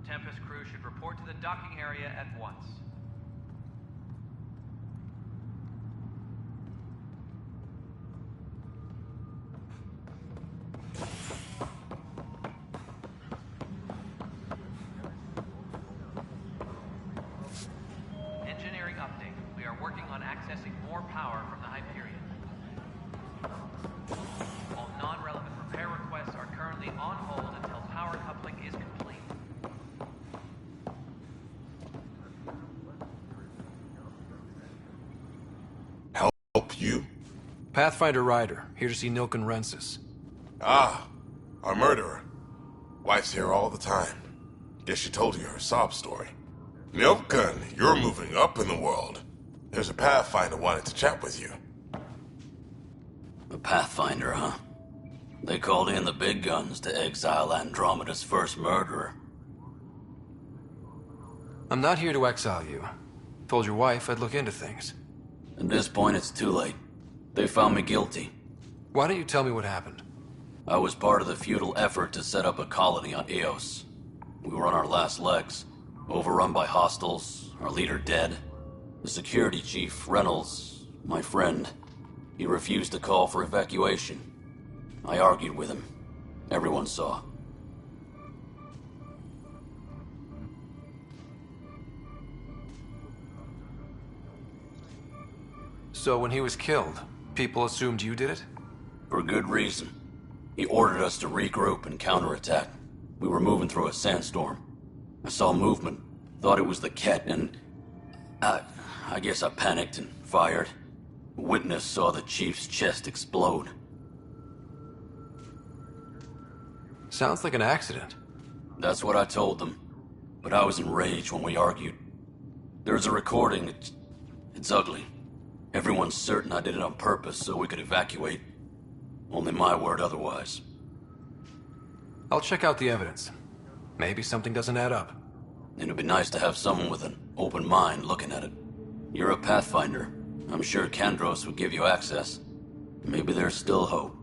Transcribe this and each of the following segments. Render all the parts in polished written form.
Tempest crew should report to the docking area at once. Engineering update. We are working on accessing more power from the Hyperion. All non-relevant repair requests are currently on hold until power coupling is complete. Help you? Pathfinder Ryder, here to see Nilken Rensis. Ah, our murderer. Wife's here all the time. Guess she told you her sob story. Nilken, you're moving up in the world. There's a Pathfinder wanting to chat with you. A Pathfinder, huh? They called in the big guns to exile Andromeda's first murderer. I'm not here to exile you. Told your wife I'd look into things. At this point, it's too late. They found me guilty. Why don't you tell me what happened? I was part of the futile effort to set up a colony on Eos. We were on our last legs, overrun by hostiles, our leader dead. The security chief, Reynolds, my friend, he refused to call for evacuation. I argued with him. Everyone saw. So when he was killed, people assumed you did it? For good reason. He ordered us to regroup and counterattack. We were moving through a sandstorm. I saw movement, thought it was the Ket, and I guess I panicked and fired. A witness saw the chief's chest explode. Sounds like an accident. That's what I told them. But I was enraged when we argued. There's a recording. It's ugly. Everyone's certain I did it on purpose so we could evacuate. Only my word otherwise. I'll check out the evidence. Maybe something doesn't add up. It'd be nice to have someone with an open mind looking at it. You're a Pathfinder. I'm sure Kandros would give you access. Maybe there's still hope.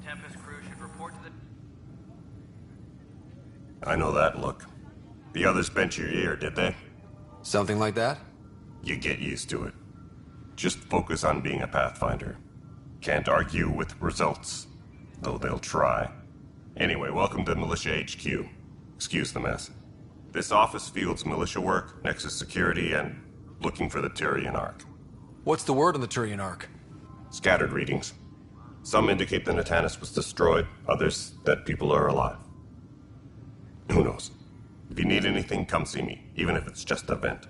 Tempest crew should report to the... I know that look. The others bent your ear, did they? Something like that? You get used to it. Just focus on being a Pathfinder. Can't argue with results, though they'll try. Anyway, welcome to Militia HQ. Excuse the mess. This office fields militia work, Nexus security, and looking for the Turian Ark. What's the word on the Turian Ark? Scattered readings. Some indicate the Natanus was destroyed, others that people are alive. Who knows? If you need anything, come see me, even if it's just a vent.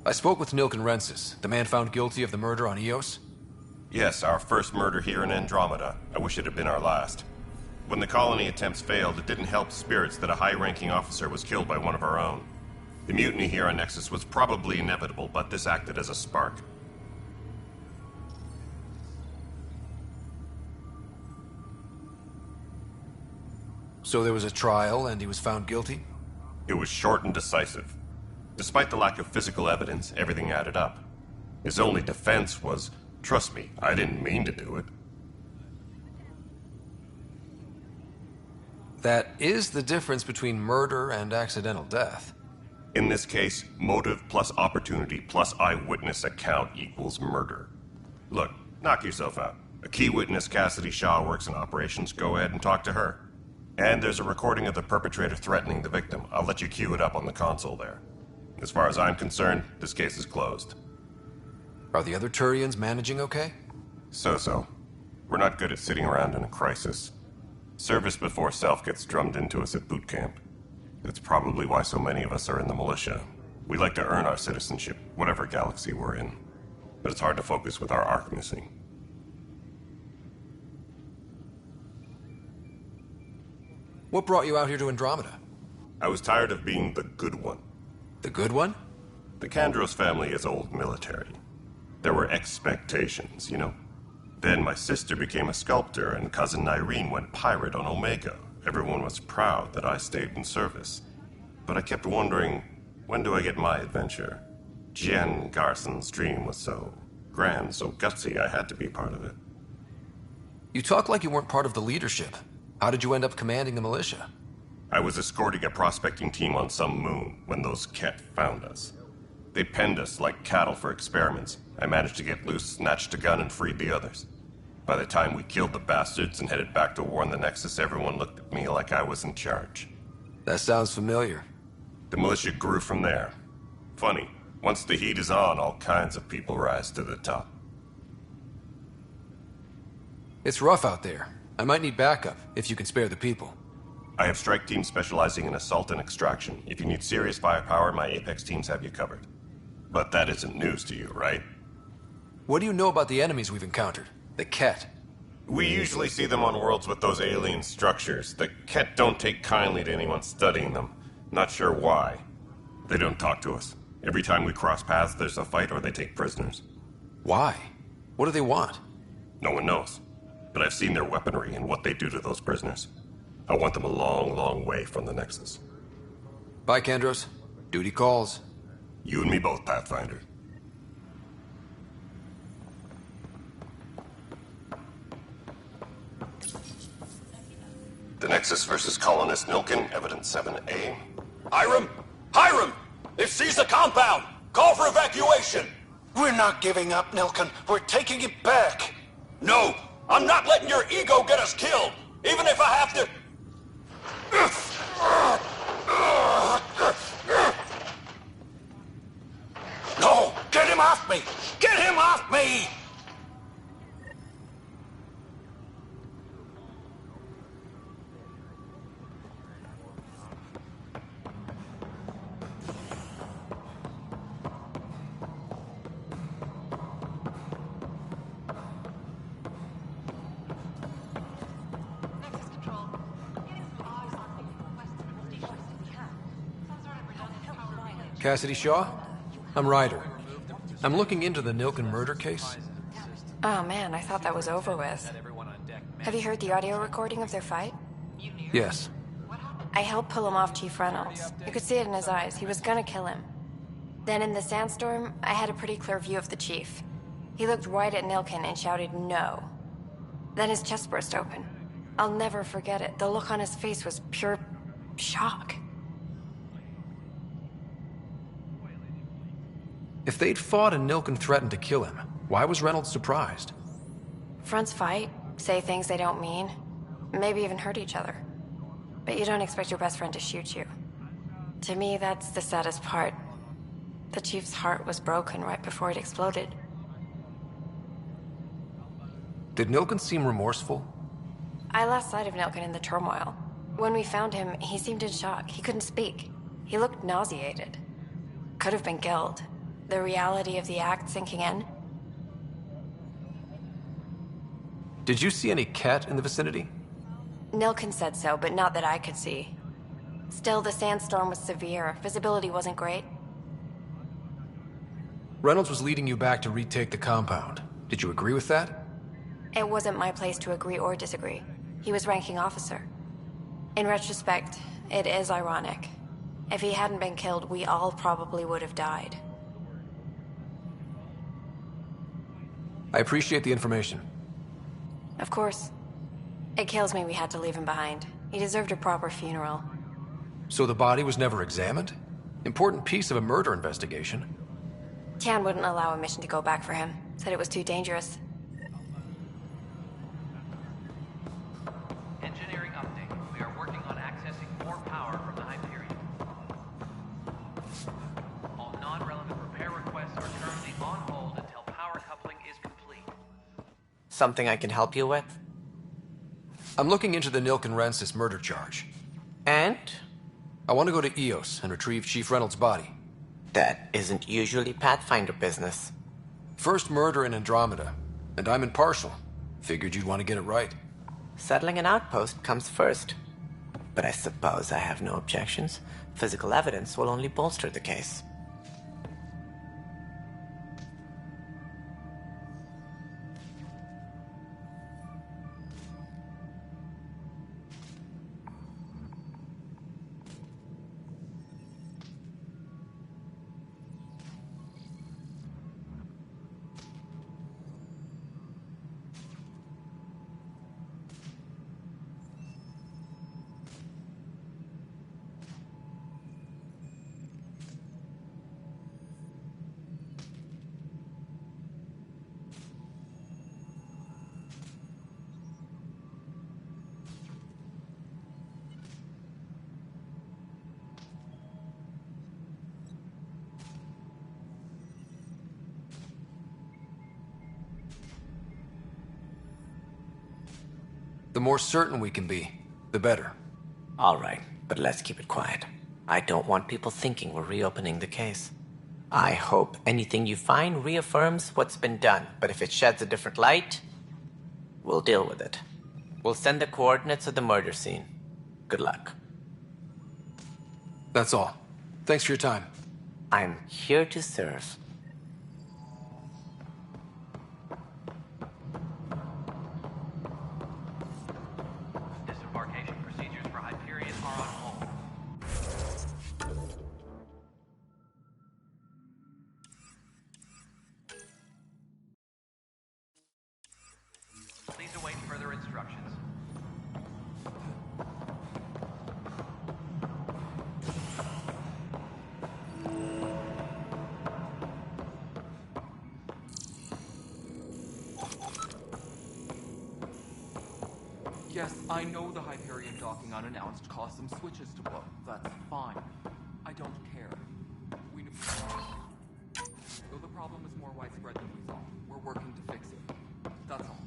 I spoke with Nilken Rensis, the man found guilty of the murder on Eos. Yes, our first murder here in Andromeda. I wish it had been our last. When the colony attempts failed, it didn't help spirits that a high-ranking officer was killed by one of our own. The mutiny here on Nexus was probably inevitable, but this acted as a spark. So there was a trial, and he was found guilty? It was short and decisive. Despite the lack of physical evidence, everything added up. His only defense was, "Trust me, I didn't mean to do it." That is the difference between murder and accidental death. In this case, motive plus opportunity plus eyewitness account equals murder. Look, knock yourself out. A key witness, Cassidy Shaw, works in operations. Go ahead and talk to her. And there's a recording of the perpetrator threatening the victim. I'll let you cue it up on the console there. As far as I'm concerned, this case is closed. Are the other Turians managing okay? So-so. We're not good at sitting around in a crisis. Service before self gets drummed into us at boot camp. That's probably why so many of us are in the militia. We like to earn our citizenship, whatever galaxy we're in. But it's hard to focus with our arc missing. What brought you out here to Andromeda? I was tired of being the good one. The good one? The Kandros family is old military. There were expectations, you know? Then my sister became a sculptor and cousin Irene went pirate on Omega. Everyone was proud that I stayed in service. But I kept wondering, when do I get my adventure? Jen Garson's dream was so grand, so gutsy, I had to be part of it. You talk like you weren't part of the leadership. How did you end up commanding the militia? I was escorting a prospecting team on some moon when those Ket found us. They penned us like cattle for experiments. I managed to get loose, snatched a gun, and freed the others. By the time we killed the bastards and headed back to war on the Nexus, everyone looked at me like I was in charge. That sounds familiar. The militia grew from there. Funny, once the heat is on, all kinds of people rise to the top. It's rough out there. I might need backup, if you can spare the people. I have strike teams specializing in assault and extraction. If you need serious firepower, my Apex teams have you covered. But that isn't news to you, right? What do you know about the enemies we've encountered? The Ket. We usually see them on worlds with those alien structures. The Ket don't take kindly to anyone studying them. Not sure why. They don't talk to us. Every time we cross paths, there's a fight or they take prisoners. Why? What do they want? No one knows. But I've seen their weaponry and what they do to those prisoners. I want them a long, long way from the Nexus. Bye, Kandros. Duty calls. You and me both, Pathfinder. The Nexus versus Colonist Nilken, Evidence 7A. Hiram! Hiram! They've seized the compound! Call for evacuation! We're not giving up, Nilken. We're taking it back. No! I'm not letting your ego get us killed! Even if I have to... No! Get him off me! Get him off me! Cassidy Shaw? I'm Ryder. I'm looking into the Nilken murder case. Oh man, I thought that was over with. Have you heard the audio recording of their fight? Yes. I helped pull him off Chief Reynolds. You could see it in his eyes. He was gonna kill him. Then in the sandstorm, I had a pretty clear view of the Chief. He looked right at Nilken and shouted, "No." Then his chest burst open. I'll never forget it. The look on his face was pure shock. If they'd fought and Nilken threatened to kill him, why was Reynolds surprised? Fronts fight, say things they don't mean, maybe even hurt each other. But you don't expect your best friend to shoot you. To me, that's the saddest part. The Chief's heart was broken right before it exploded. Did Nilken seem remorseful? I lost sight of Nilken in the turmoil. When we found him, he seemed in shock. He couldn't speak. He looked nauseated. Could have been guilt. The reality of the act sinking in. Did you see any Ket in the vicinity? Nilkin said so, but not that I could see. Still, the sandstorm was severe. Visibility wasn't great. Reynolds was leading you back to retake the compound. Did you agree with that? It wasn't my place to agree or disagree. He was ranking officer. In retrospect, it is ironic. If he hadn't been killed, we all probably would have died. I appreciate the information. Of course. It kills me we had to leave him behind. He deserved a proper funeral. So the body was never examined? Important piece of a murder investigation. Tian wouldn't allow a mission to go back for him. Said it was too dangerous. Engineering update. We are working on accessing more power from the Hyperion. All non-relevant repair requests are currently on hold until power coupling is complete. Something I can help you with? I'm looking into the Nilkin Rensis murder charge. And? I want to go to EOS and retrieve Chief Reynolds' body. That isn't usually Pathfinder business. First murder in Andromeda, and I'm impartial. Figured you'd want to get it right. Settling an outpost comes first. But I suppose I have no objections. Physical evidence will only bolster the case. The more certain we can be, the better. All right, but let's keep it quiet. I don't want people thinking we're reopening the case. I hope anything you find reaffirms what's been done, but if it sheds a different light, we'll deal with it. We'll send the coordinates of the murder scene. Good luck. That's all. Thanks for your time. I'm here to serve. Disembarkation procedures for Hyperion are on hold. Please await further instructions. Yes, I know the Hyperion docking unannounced caused some switches to blow. That's fine. I don't care. We know. Though the problem is more widespread than we thought, we're working to fix it. That's all.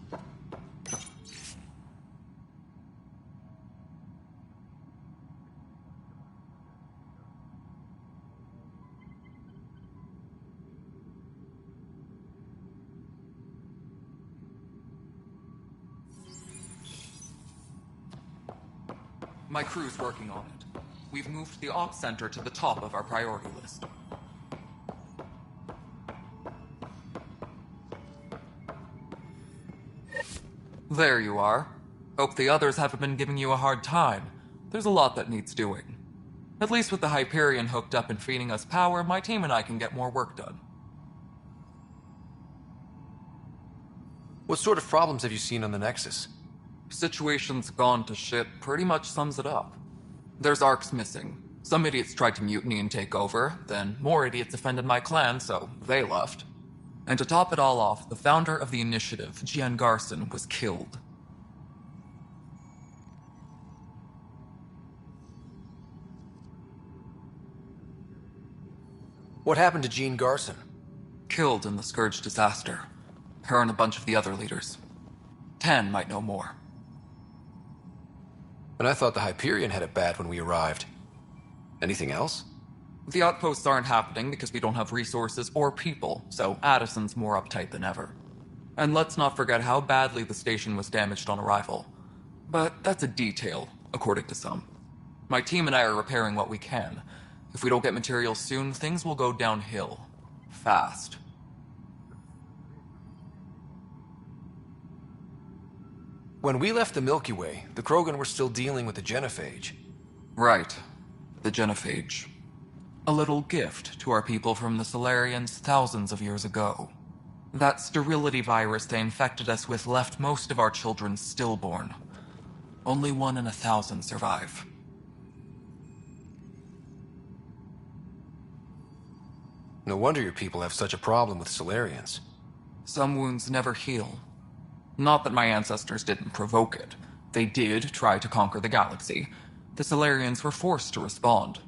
My crew's working on it. We've moved the ops center to the top of our priority list. There you are. Hope the others haven't been giving you a hard time. There's a lot that needs doing. At least with the Hyperion hooked up and feeding us power, my team and I can get more work done. What sort of problems have you seen on the Nexus? Situation's gone to shit pretty much sums it up. There's arcs missing. Some idiots tried to mutiny and take over, then more idiots offended my clan, so they left. And to top it all off, the founder of the initiative, Jean Garson, was killed. What happened to Jean Garson? Killed in the Scourge disaster. Her and a bunch of the other leaders. Tan might know more. And I thought the Hyperion had it bad when we arrived. Anything else? The outposts aren't happening because we don't have resources or people, so Addison's more uptight than ever. And let's not forget how badly the station was damaged on arrival. But that's a detail, according to some. My team and I are repairing what we can. If we don't get materials soon, things will go downhill. Fast. When we left the Milky Way, the Krogan were still dealing with the genophage. Right. The genophage. A little gift to our people from the Solarians thousands of years ago. That sterility virus they infected us with left most of our children stillborn. Only 1 in 1,000 survive. No wonder your people have such a problem with Solarians. Some wounds never heal. Not that my ancestors didn't provoke it. They did try to conquer the galaxy. The Solarians were forced to respond.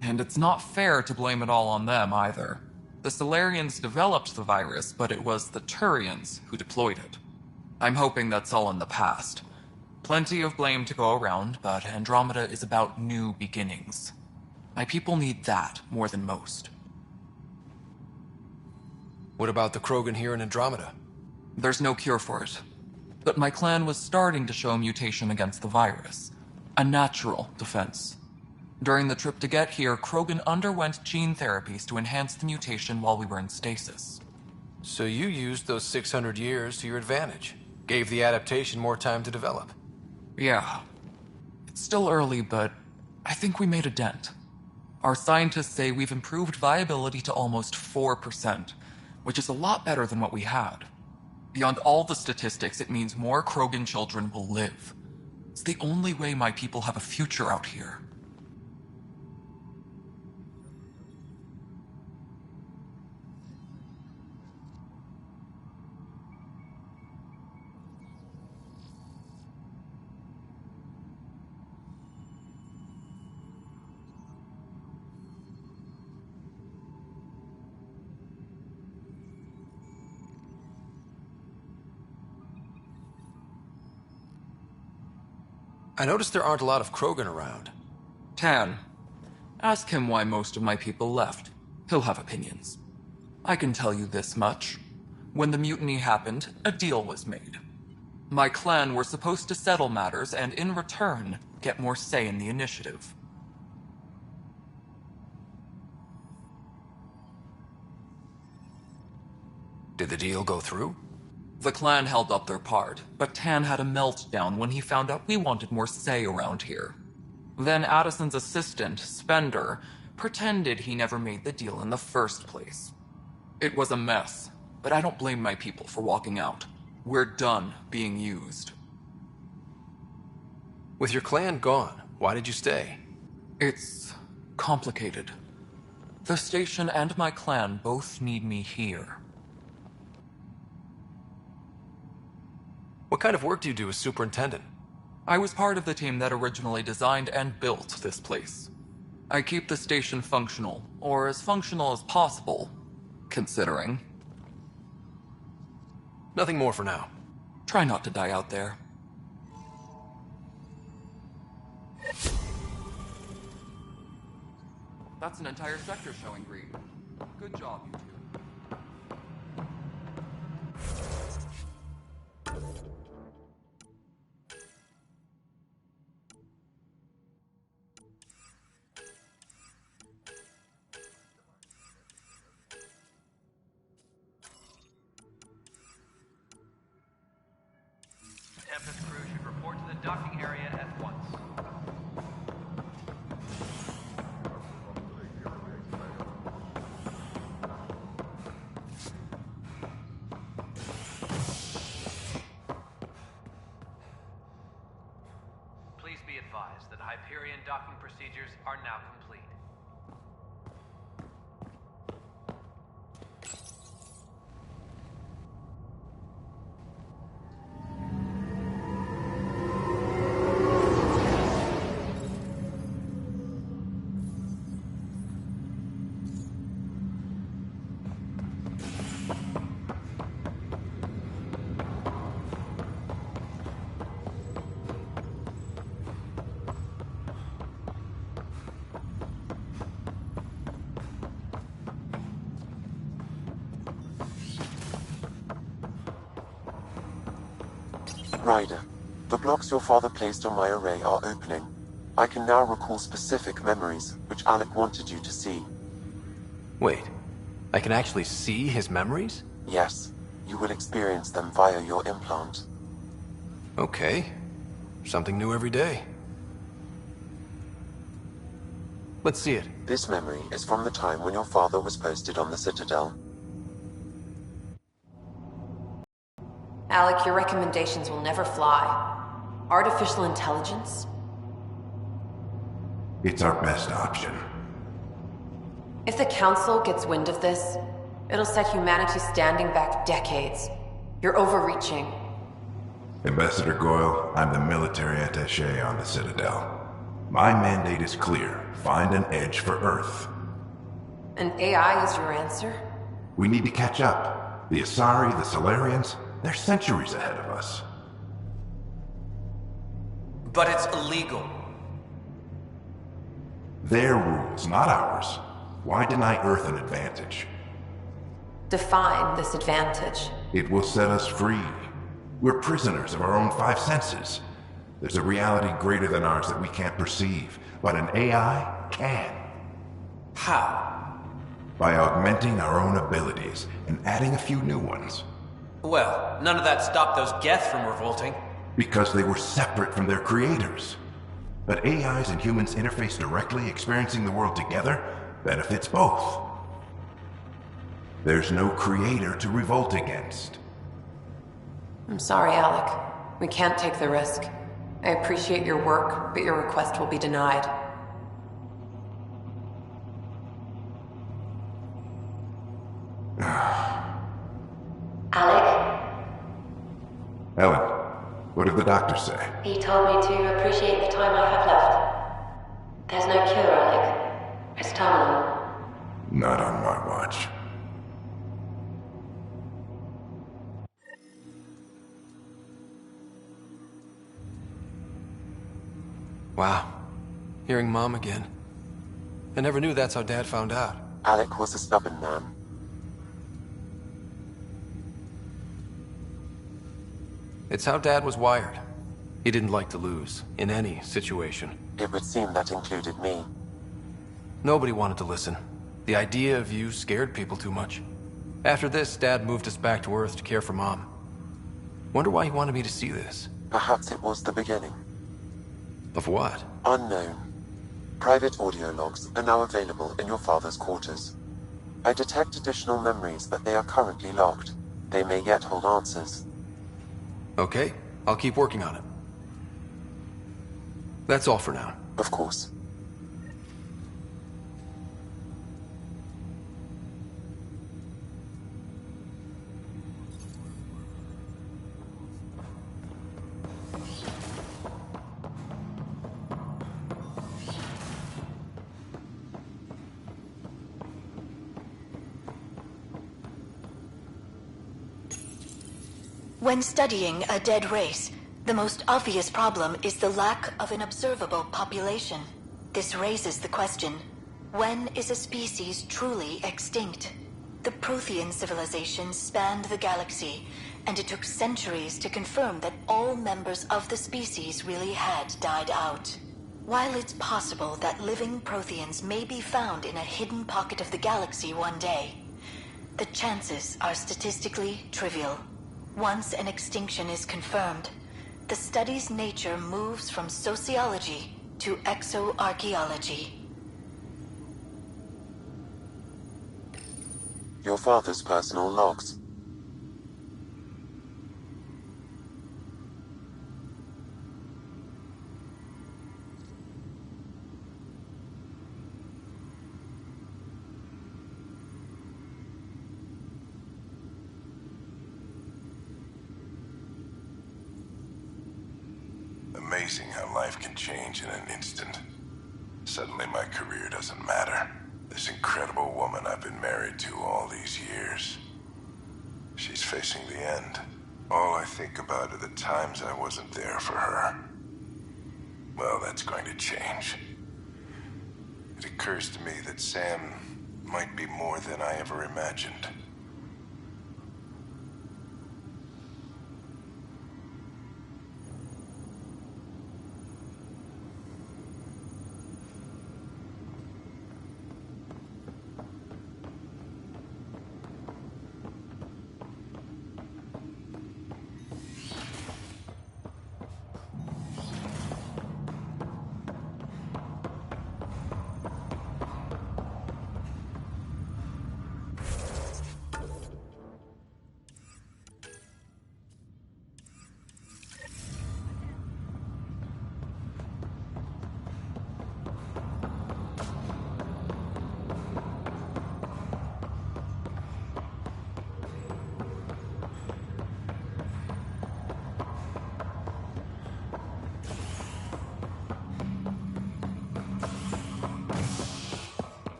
And it's not fair to blame it all on them, either. The Solarians developed the virus, but it was the Turians who deployed it. I'm hoping that's all in the past. Plenty of blame to go around, but Andromeda is about new beginnings. My people need that more than most. What about the Krogan here in Andromeda? There's no cure for it. But my clan was starting to show mutation against the virus. A natural defense. During the trip to get here, Krogan underwent gene therapies to enhance the mutation while we were in stasis. So you used those 600 years to your advantage. Gave the adaptation more time to develop. Yeah. It's still early, but I think we made a dent. Our scientists say we've improved viability to almost 4%, which is a lot better than what we had. Beyond all the statistics, it means more Krogan children will live. It's the only way my people have a future out here. I noticed there aren't a lot of Krogan around. Tan. Ask him why most of my people left. He'll have opinions. I can tell you this much. When the mutiny happened, a deal was made. My clan were supposed to settle matters and, in return, get more say in the initiative. Did the deal go through? The clan held up their part, but Tan had a meltdown when he found out we wanted more say around here. Then Addison's assistant, Spender, pretended he never made the deal in the first place. It was a mess, but I don't blame my people for walking out. We're done being used. With your clan gone, why did you stay? It's complicated. The station and my clan both need me here. What kind of work do you do as superintendent? I was part of the team that originally designed and built this place. I keep the station functional, or as functional as possible, considering. Nothing more for now. Try not to die out there. That's an entire sector showing green. Good job, you two. Tempest crew should report to the docking area at once. Please be advised that Hyperion docking procedures are now complete. Ryder, The blocks your father placed on my array are opening. I can now recall specific memories, which Alec wanted you to see. Wait, I can actually see his memories? Yes, you will experience them via your implant. Okay. Something new every day. Let's see it. This memory is from the time when your father was posted on the Citadel. Alec, your recommendations will never fly. Artificial intelligence? It's our best option. If the Council gets wind of this, it'll set humanity standing back decades. You're overreaching. Ambassador Goyle, I'm the military attaché on the Citadel. My mandate is clear. Find an edge for Earth. And AI is your answer? We need to catch up. The Asari, the Solarians, they're centuries ahead of us. But it's illegal. Their rules, not ours. Why deny Earth an advantage? Define this advantage. It will set us free. We're prisoners of our own five senses. There's a reality greater than ours that we can't perceive, but an AI can. How? By augmenting our own abilities and adding a few new ones. Well, none of that stopped those Geth from revolting. Because they were separate from their creators. But AIs and humans interface directly, experiencing the world together, benefits both. There's no creator to revolt against. I'm sorry, Alec. We can't take the risk. I appreciate your work, but your request will be denied. Alec? Ellen, what did the doctor say? He told me to appreciate the time I have left. There's no cure, Alec. It's terminal. Not on my watch. Wow. Hearing Mom again. I never knew that's how Dad found out. Alec was a stubborn man. It's how Dad was wired. He didn't like to lose, in any situation. It would seem that included me. Nobody wanted to listen. The idea of you scared people too much. After this, Dad moved us back to Earth to care for Mom. Wonder why he wanted me to see this. Perhaps it was the beginning. Of what? Unknown. Private audio logs are now available in your father's quarters. I detect additional memories, but they are currently locked. They may yet hold answers. Okay, I'll keep working on it. That's all for now. Of course. When studying a dead race, the most obvious problem is the lack of an observable population. This raises the question, when is a species truly extinct? The Prothean civilization spanned the galaxy, and it took centuries to confirm that all members of the species really had died out. While it's possible that living Protheans may be found in a hidden pocket of the galaxy one day, the chances are statistically trivial. Once an extinction is confirmed, the study's nature moves from sociology to exoarchaeology. Your father's personal logs. Amazing how life can change in an instant. Suddenly my career doesn't matter. This incredible woman I've been married to all these years. She's facing the end. All I think about are the times I wasn't there for her. Well, that's going to change. It occurs to me that Sam might be more than I ever imagined.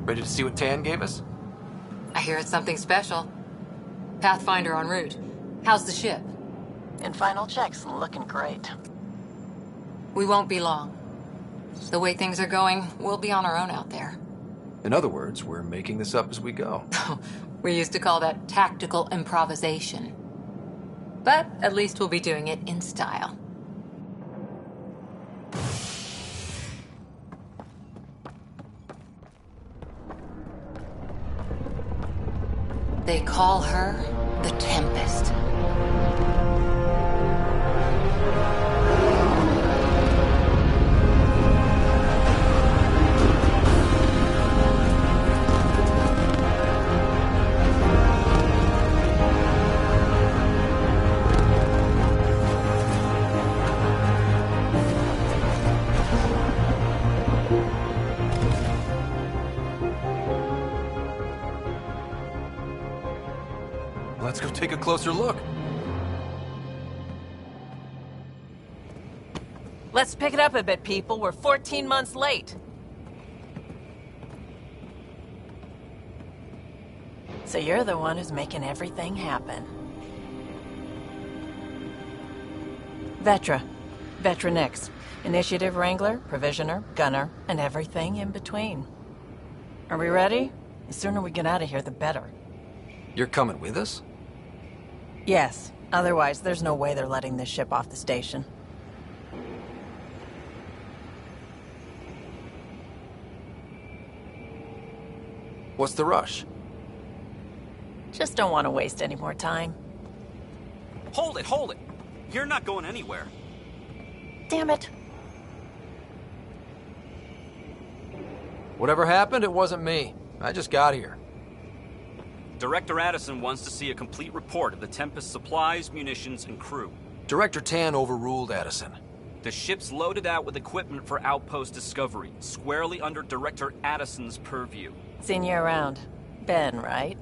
Ready to see what Tan gave us? I hear it's something special. Pathfinder en route. How's the ship? In final checks, looking great. We won't be long. The way things are going, we'll be on our own out there. In other words, we're making this up as we go. We used to call that tactical improvisation. But at least we'll be doing it in style. They call her the Tempest. Let's go take a closer look. Let's pick it up a bit, people. We're 14 months late. So you're the one who's making everything happen. Vetra. Vetra Nix. Initiative Wrangler, Provisioner, Gunner, and everything in between. Are we ready? The sooner we get out of here, the better. You're coming with us? Yes. Otherwise, there's no way they're letting this ship off the station. What's the rush? Just don't want to waste any more time. Hold it, hold it! You're not going anywhere. Damn it. Whatever happened, it wasn't me. I just got here. Director Addison wants to see a complete report of the Tempest's supplies, munitions, and crew. Director Tan overruled Addison. The ship's loaded out with equipment for outpost discovery, squarely under Director Addison's purview. Seen you around. Ben, right?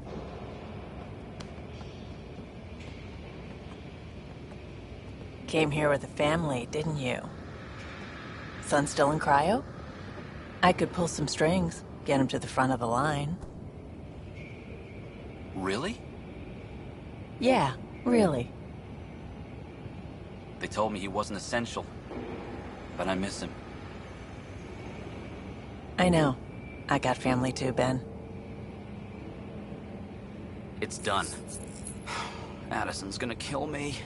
Came here with a family, didn't you? Son still in cryo? I could pull some strings, get him to the front of the line. Really? Yeah, really. They told me he wasn't essential, but I miss him. I know. I got family too, Ben. It's done. Addison's gonna kill me.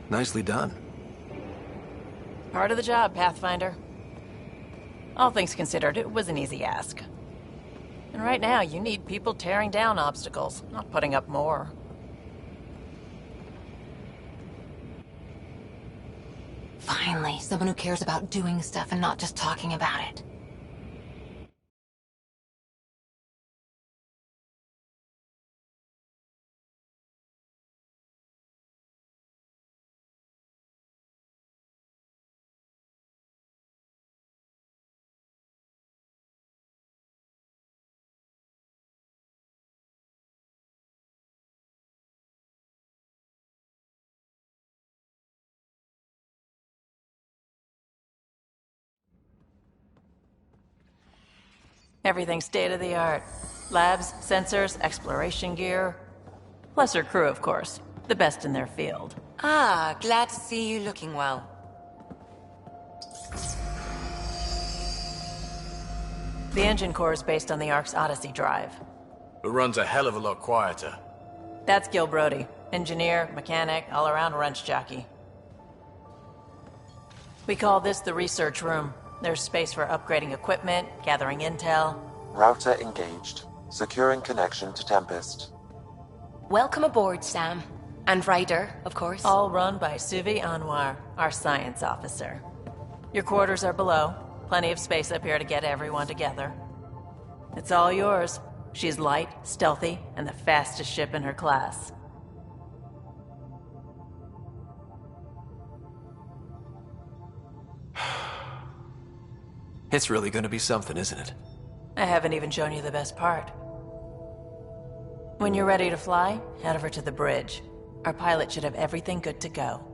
Nicely done. Part of the job, Pathfinder. All things considered, it was an easy ask. And right now, you need people tearing down obstacles, not putting up more. Finally, someone who cares about doing stuff and not just talking about it. Everything state-of-the-art. Labs, sensors, exploration gear. Plus her crew, of course. The best in their field. Ah, glad to see you looking well. The engine core is based on the Ark's Odyssey drive. It runs a hell of a lot quieter. That's Gil Brody. Engineer, mechanic, all-around wrench jockey. We call this the research room. There's space for upgrading equipment, gathering intel. Router engaged. Securing connection to Tempest. Welcome aboard, Sam. And Ryder, of course. All run by Suvi Anwar, our science officer. Your quarters are below. Plenty of space up here to get everyone together. It's all yours. She's light, stealthy, and the fastest ship in her class. It's really gonna be something, isn't it? I haven't even shown you the best part. When you're ready to fly, head over to the bridge. Our pilot should have everything good to go.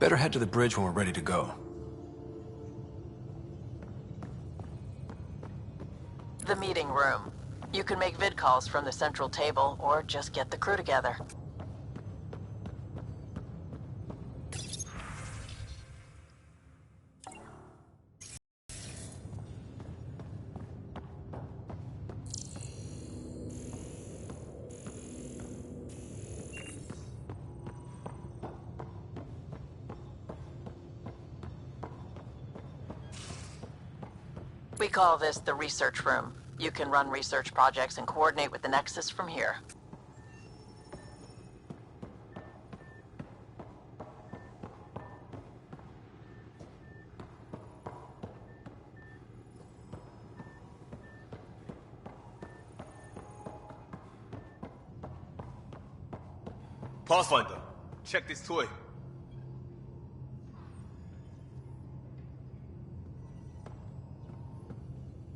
Better head to the bridge when we're ready to go. The meeting room. You can make vid calls from the central table, or just get the crew together. We call this the research room. You can run research projects and coordinate with the Nexus from here. Pathfinder, check this toy.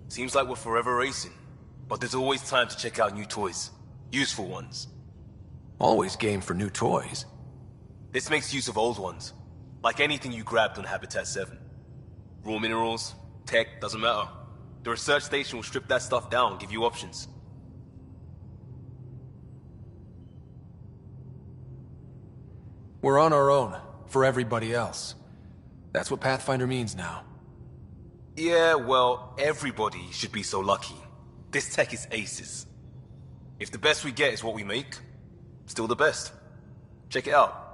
Seems like we're forever racing, but there's always time to check out new toys. Useful ones. Always game for new toys. This makes use of old ones, like anything you grabbed on Habitat 7. Raw minerals, tech, doesn't matter. The research station will strip that stuff down and give you options. We're on our own, for everybody else. That's what Pathfinder means now. Yeah, well, everybody should be so lucky. This tech is aces. If the best we get is what we make, still the best. Check it out.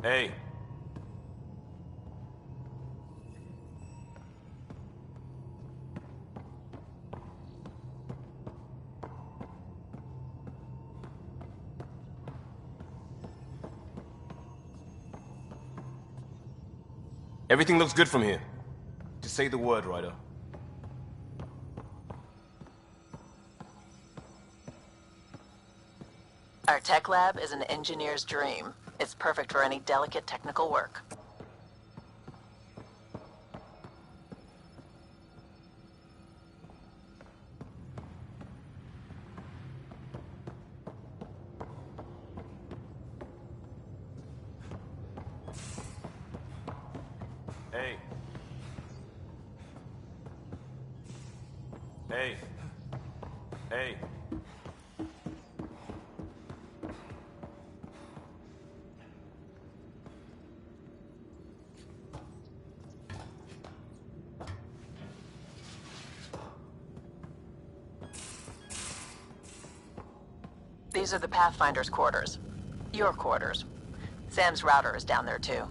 Hey. Everything looks good from here. Just say the word, Ryder. Our tech lab is an engineer's dream. It's perfect for any delicate technical work. Hey. Hey. Hey. These are the Pathfinder's quarters. Your quarters. Sam's router is down there too.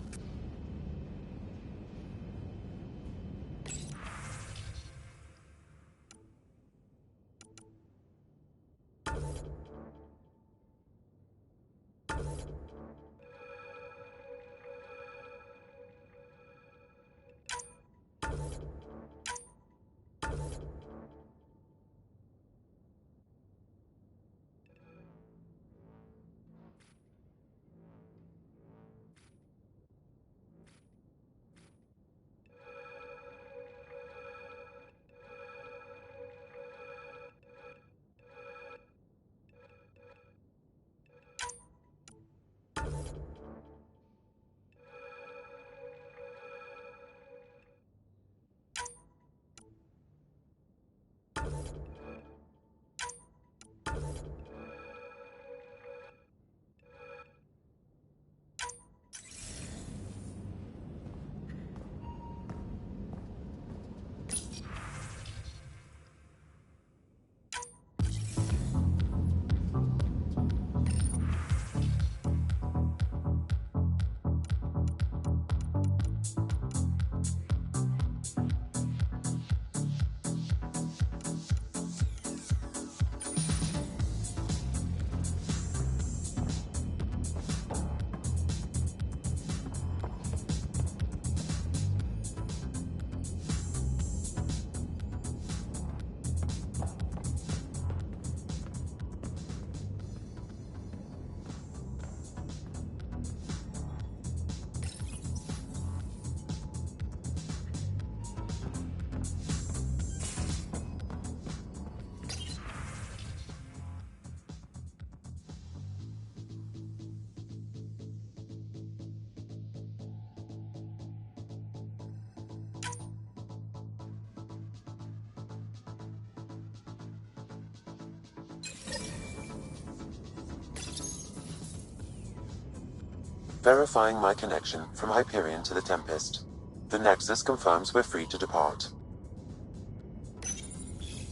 Verifying my connection from Hyperion to the Tempest. The Nexus confirms we're free to depart.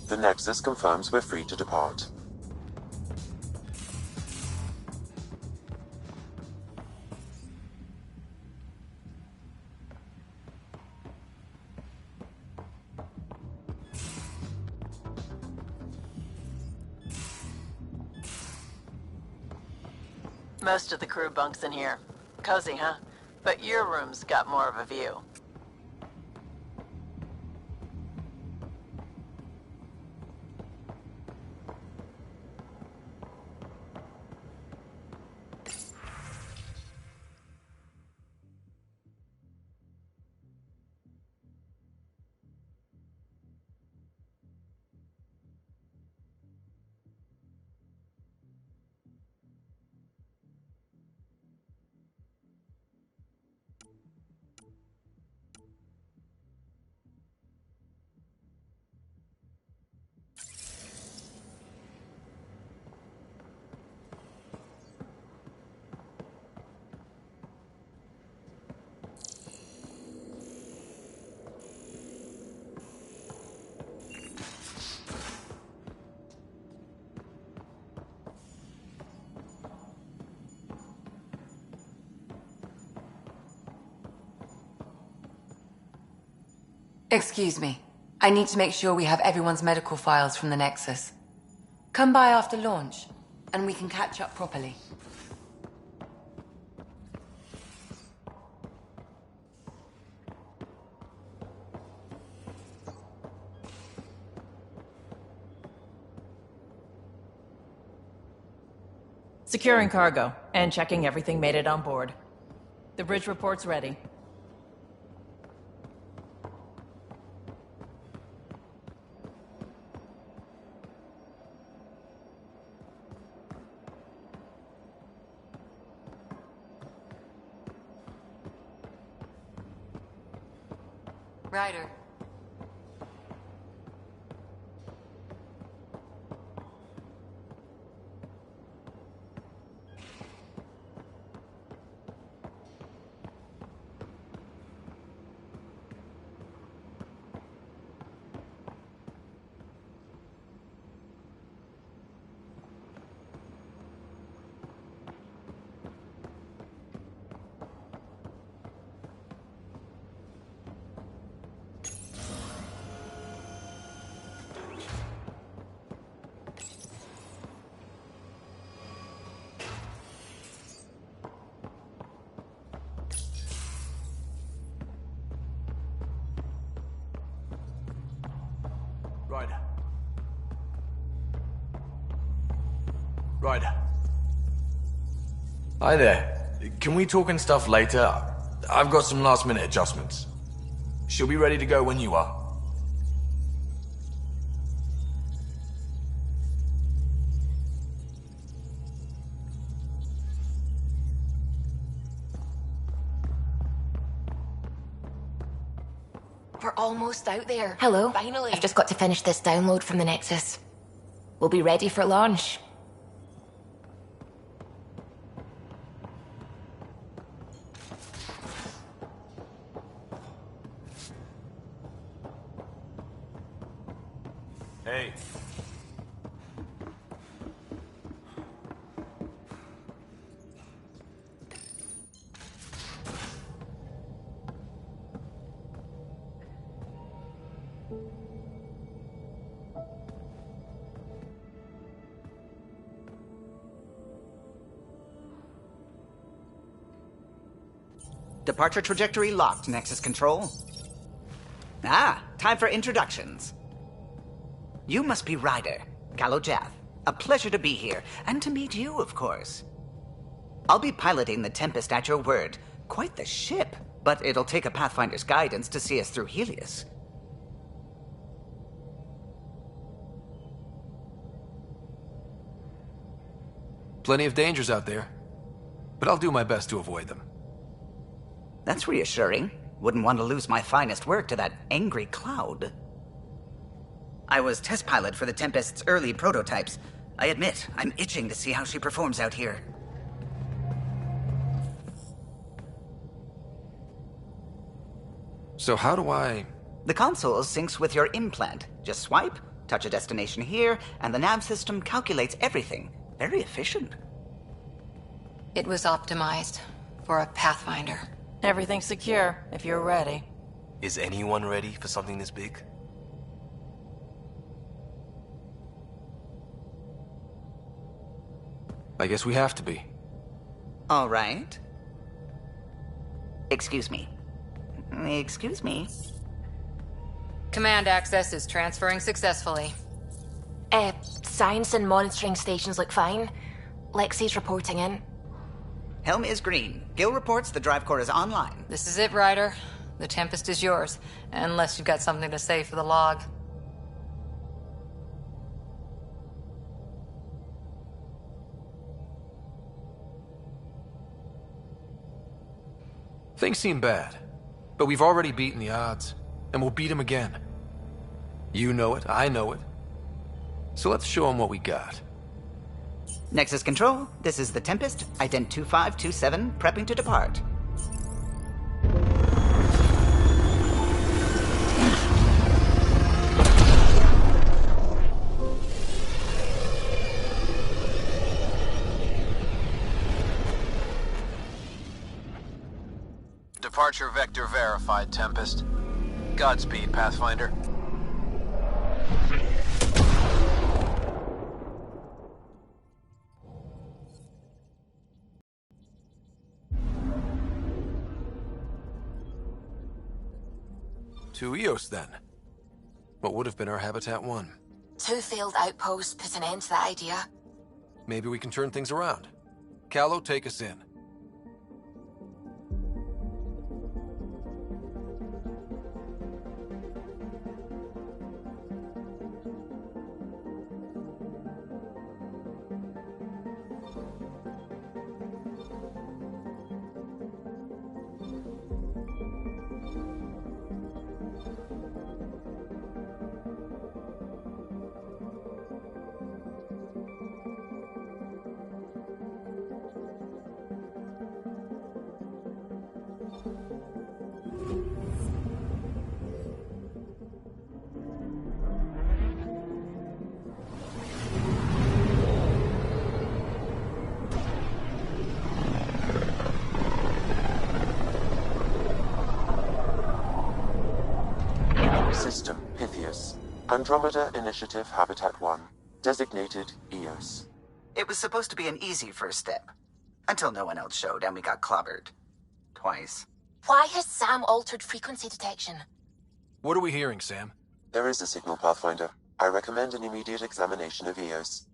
The Nexus confirms we're free to depart. Most of the crew bunks in here. Cozy, huh? But your room's got more of a view. Excuse me. I need to make sure we have everyone's medical files from the Nexus. Come by after launch, and we can catch up properly. Securing cargo, and checking everything made it on board. The bridge report's ready. Ryder. Ryder. Ryder. Hi there. Can we talk and stuff later? I've got some last minute adjustments. She'll be ready to go when you are. We're almost out there. Hello. Finally. I've just got to finish this download from the Nexus. We'll be ready for launch. Hey. Departure trajectory locked, Nexus Control. Ah, time for introductions. You must be Ryder, Kalojath. A pleasure to be here, and to meet you, of course. I'll be piloting the Tempest at your word. Quite the ship, but it'll take a Pathfinder's guidance to see us through Helios. Plenty of dangers out there, but I'll do my best to avoid them. That's reassuring. Wouldn't want to lose my finest work to that angry cloud. I was test pilot for the Tempest's early prototypes. I admit, I'm itching to see how she performs out here. So how do I... The console syncs with your implant. Just swipe, touch a destination here, and the nav system calculates everything. Very efficient. It was optimized for a Pathfinder. Everything's secure, if you're ready. Is anyone ready for something this big? I guess we have to be. All right. Excuse me. Excuse me. Command access is transferring successfully. Science and monitoring stations look fine. Lexi's reporting in. Helm is green. Gil reports the drive core is online. This is it, Ryder. The Tempest is yours, unless you've got something to say for the log. Things seem bad, but we've already beaten the odds, and we'll beat them again. You know it, I know it. So let's show them what we got. Nexus Control, this is the Tempest, ident 2527, prepping to depart. Departure vector verified, Tempest. Godspeed, Pathfinder. To Eos, then. What would have been our Habitat 1? 2 failed outposts put an end to that idea. Maybe we can turn things around. Callow, take us in. System Pythias. Andromeda Initiative Habitat 1. Designated Eos. It was supposed to be an easy first step. Until no one else showed and we got clobbered. Twice. Why has Sam altered frequency detection? What are we hearing, Sam? There is a signal, Pathfinder. I recommend an immediate examination of Eos.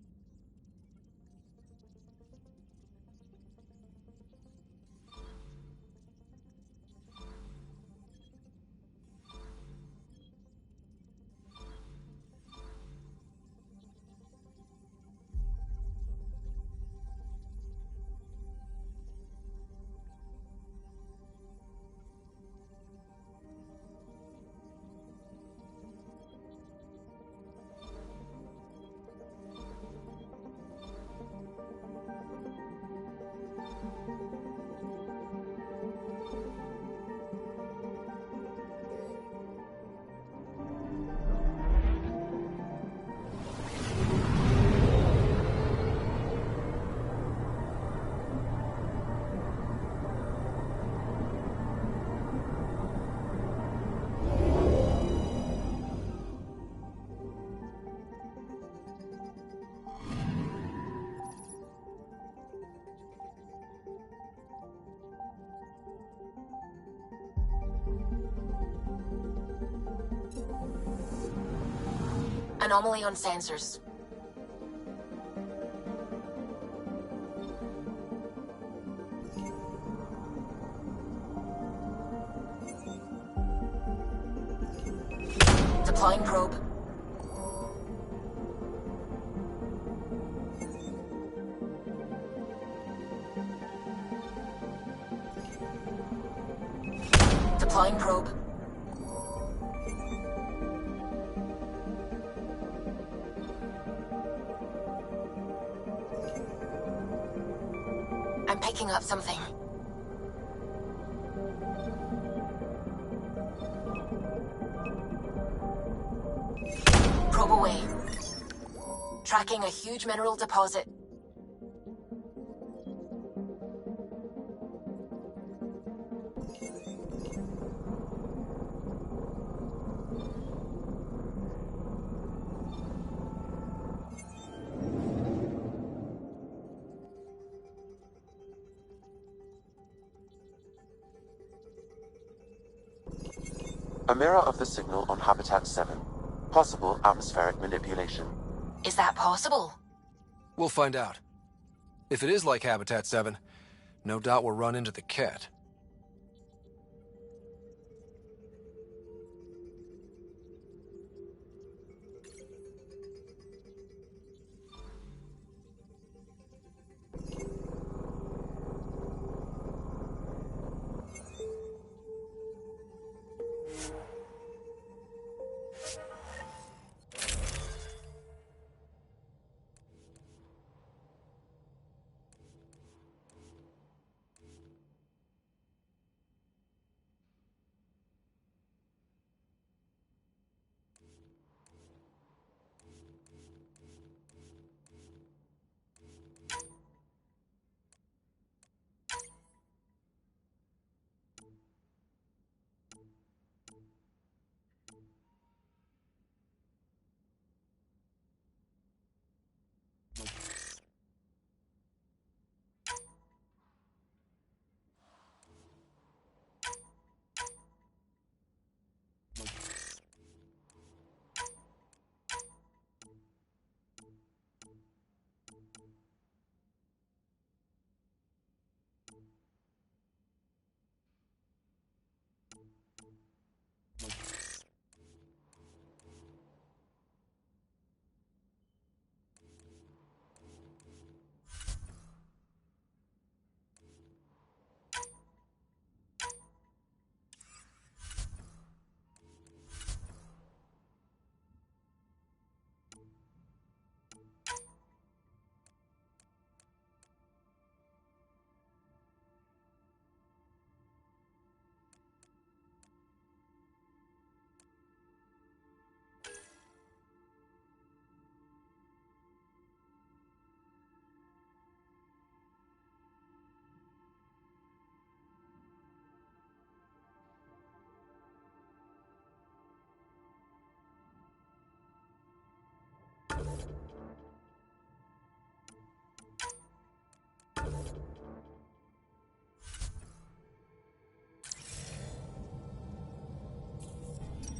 Anomaly on sensors. Deploying probe. Deploying probe. I'm picking up something. Probe away. Tracking a huge mineral deposit. A mirror of the signal on Habitat 7. Possible atmospheric manipulation. Is that possible? We'll find out. If it is like Habitat 7, no doubt we'll run into the cat.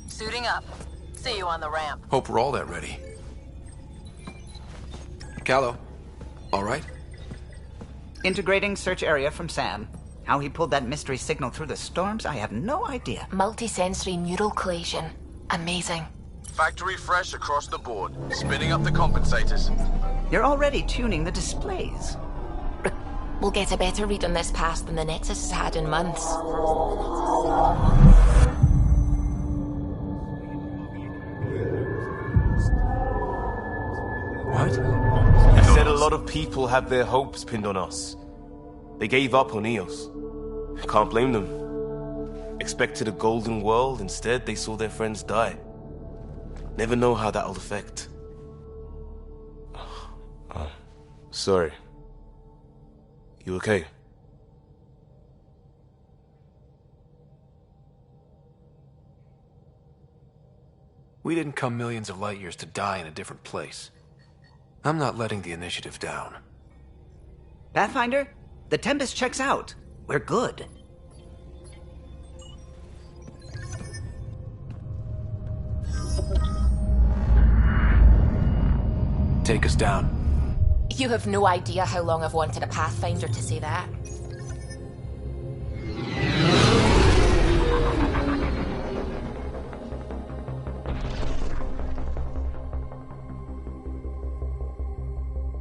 Suiting up. See you on the ramp. Hope we're all that ready. Callow, all right? Integrating search area from Sam. How he pulled that mystery signal through the storms, I have no idea. Multisensory neural collision. Amazing. Factory fresh across the board. Spinning up the compensators. You're already tuning the displays. We'll get a better read on this pass than the Nexus has had in months. What? He said a lot of people have their hopes pinned on us. They gave up on Eos. Can't blame them. Expected a golden world, instead they saw their friends die. Never know how that'll affect. Sorry. You okay? We didn't come millions of light years to die in a different place. I'm not letting the initiative down. Pathfinder, the Tempest checks out. We're good. Take us down. You have no idea how long I've wanted a Pathfinder to say that.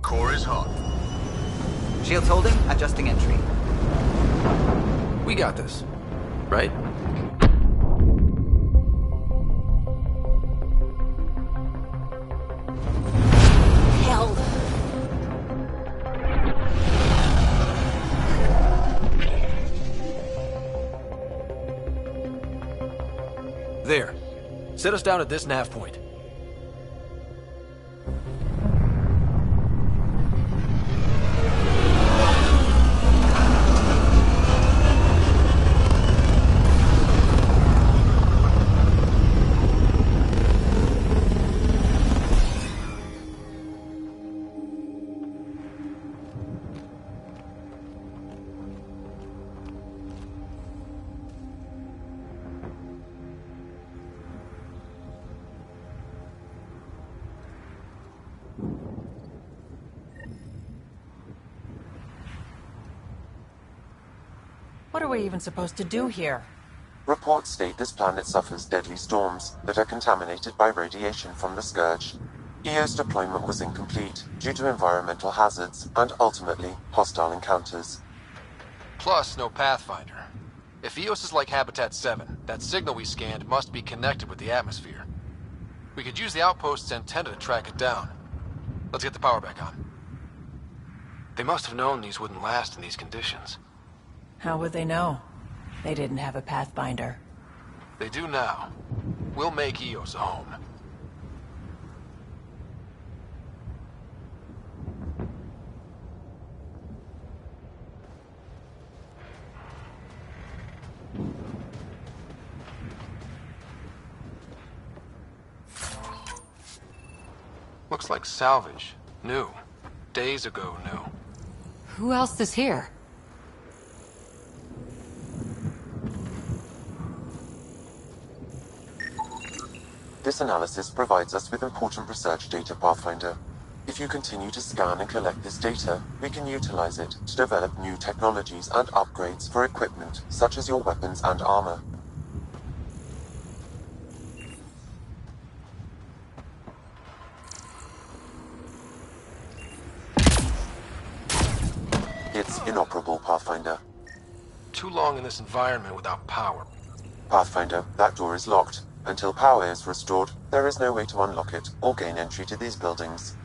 Core is hot. Shields holding, adjusting entry. We got this, right? Hell. There. Set us down at this nav point. What are we even supposed to do here? Reports state this planet suffers deadly storms that are contaminated by radiation from the Scourge. EO's deployment was incomplete due to environmental hazards and ultimately hostile encounters. Plus, no Pathfinder. If Eos is like Habitat 7, that signal we scanned must be connected with the atmosphere. We could use the outpost's antenna to track it down. Let's get the power back on. They must have known these wouldn't last in these conditions. How would they know? They didn't have a Pathfinder. They do now. We'll make Eos a home. Looks like salvage. New. Days ago new. Who else is here? This analysis provides us with important research data, Pathfinder. If you continue to scan and collect this data, we can utilize it to develop new technologies and upgrades for equipment, such as your weapons and armor. It's inoperable, Pathfinder. Too long in this environment without power. Pathfinder, that door is locked. Until power is restored, there is no way to unlock it or gain entry to these buildings.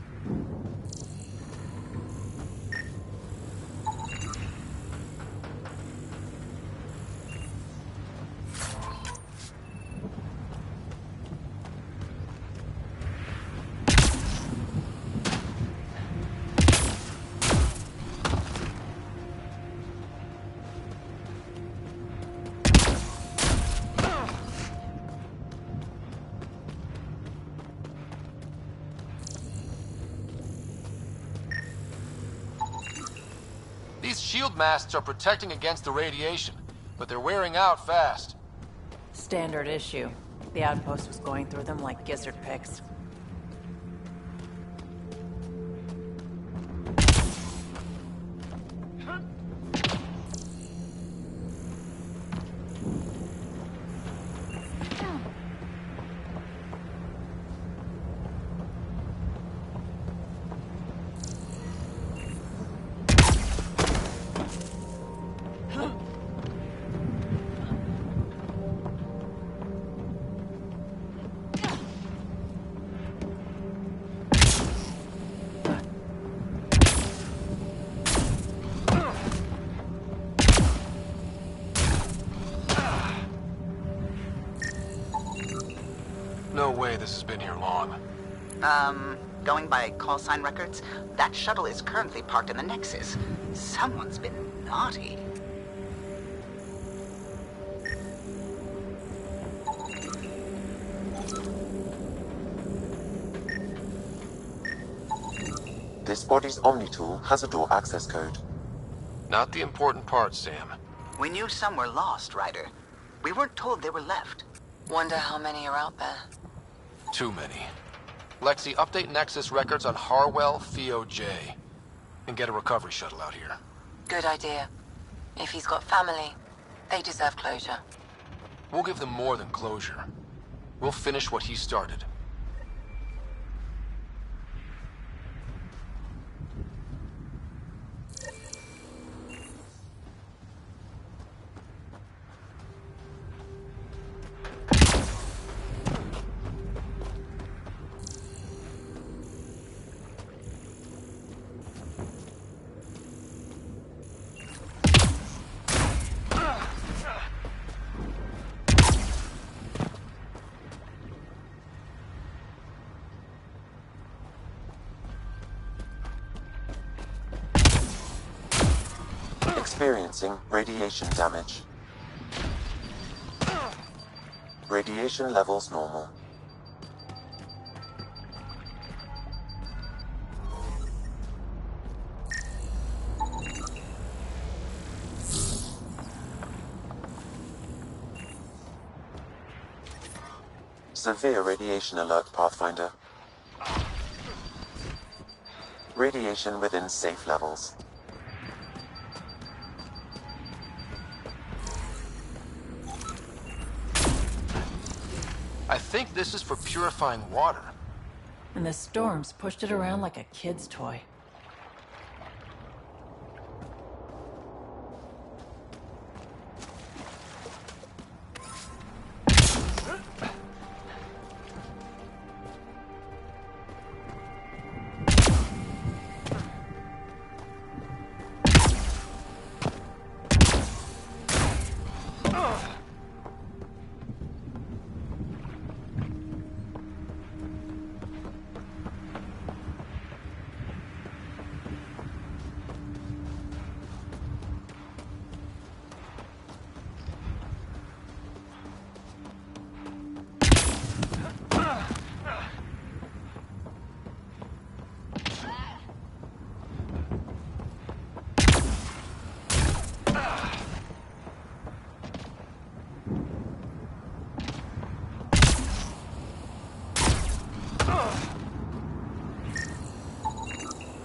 shield masts are protecting against the radiation, but they're wearing out fast. Standard issue. The outpost was going through them like gizzard picks. No way this has been here long. Going by call sign records, that shuttle is currently parked in the Nexus. Someone's been naughty. This body's Omni tool has a door access code. Not the important part, Sam. We knew some were lost, Ryder. We weren't told they were left. Wonder how many are out there. Too many. Lexi, update Nexus records on Harwell, Theo J. And get a recovery shuttle out here. Good idea. If he's got family, they deserve closure. We'll give them more than closure. We'll finish what he started. Experiencing radiation damage. Radiation levels normal. Severe radiation alert, Pathfinder. Radiation within safe levels. I think this is for purifying water. And the storms pushed it around like a kid's toy.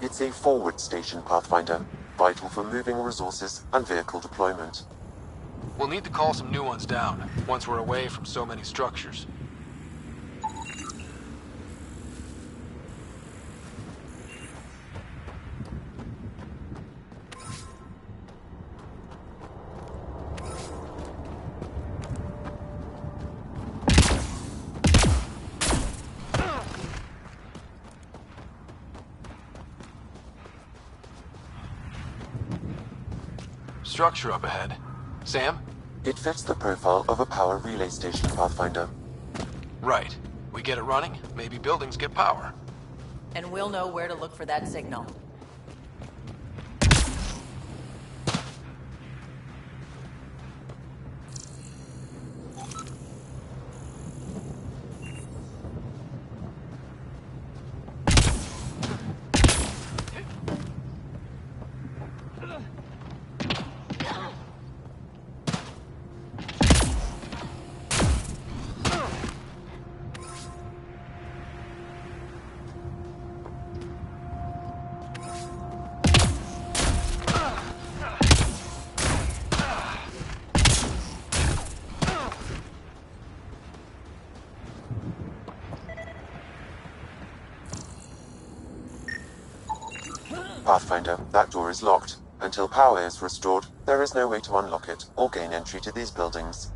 It's a forward station, Pathfinder, vital for moving resources and vehicle deployment. We'll need to call some new ones down, once we're away from so many structures. Structure up ahead. Sam? It fits the profile of a power relay station, Pathfinder. Right. We get it running, maybe buildings get power. And we'll know where to look for that signal. Pathfinder, that door is locked. Until power is restored, there is no way to unlock it or gain entry to these buildings.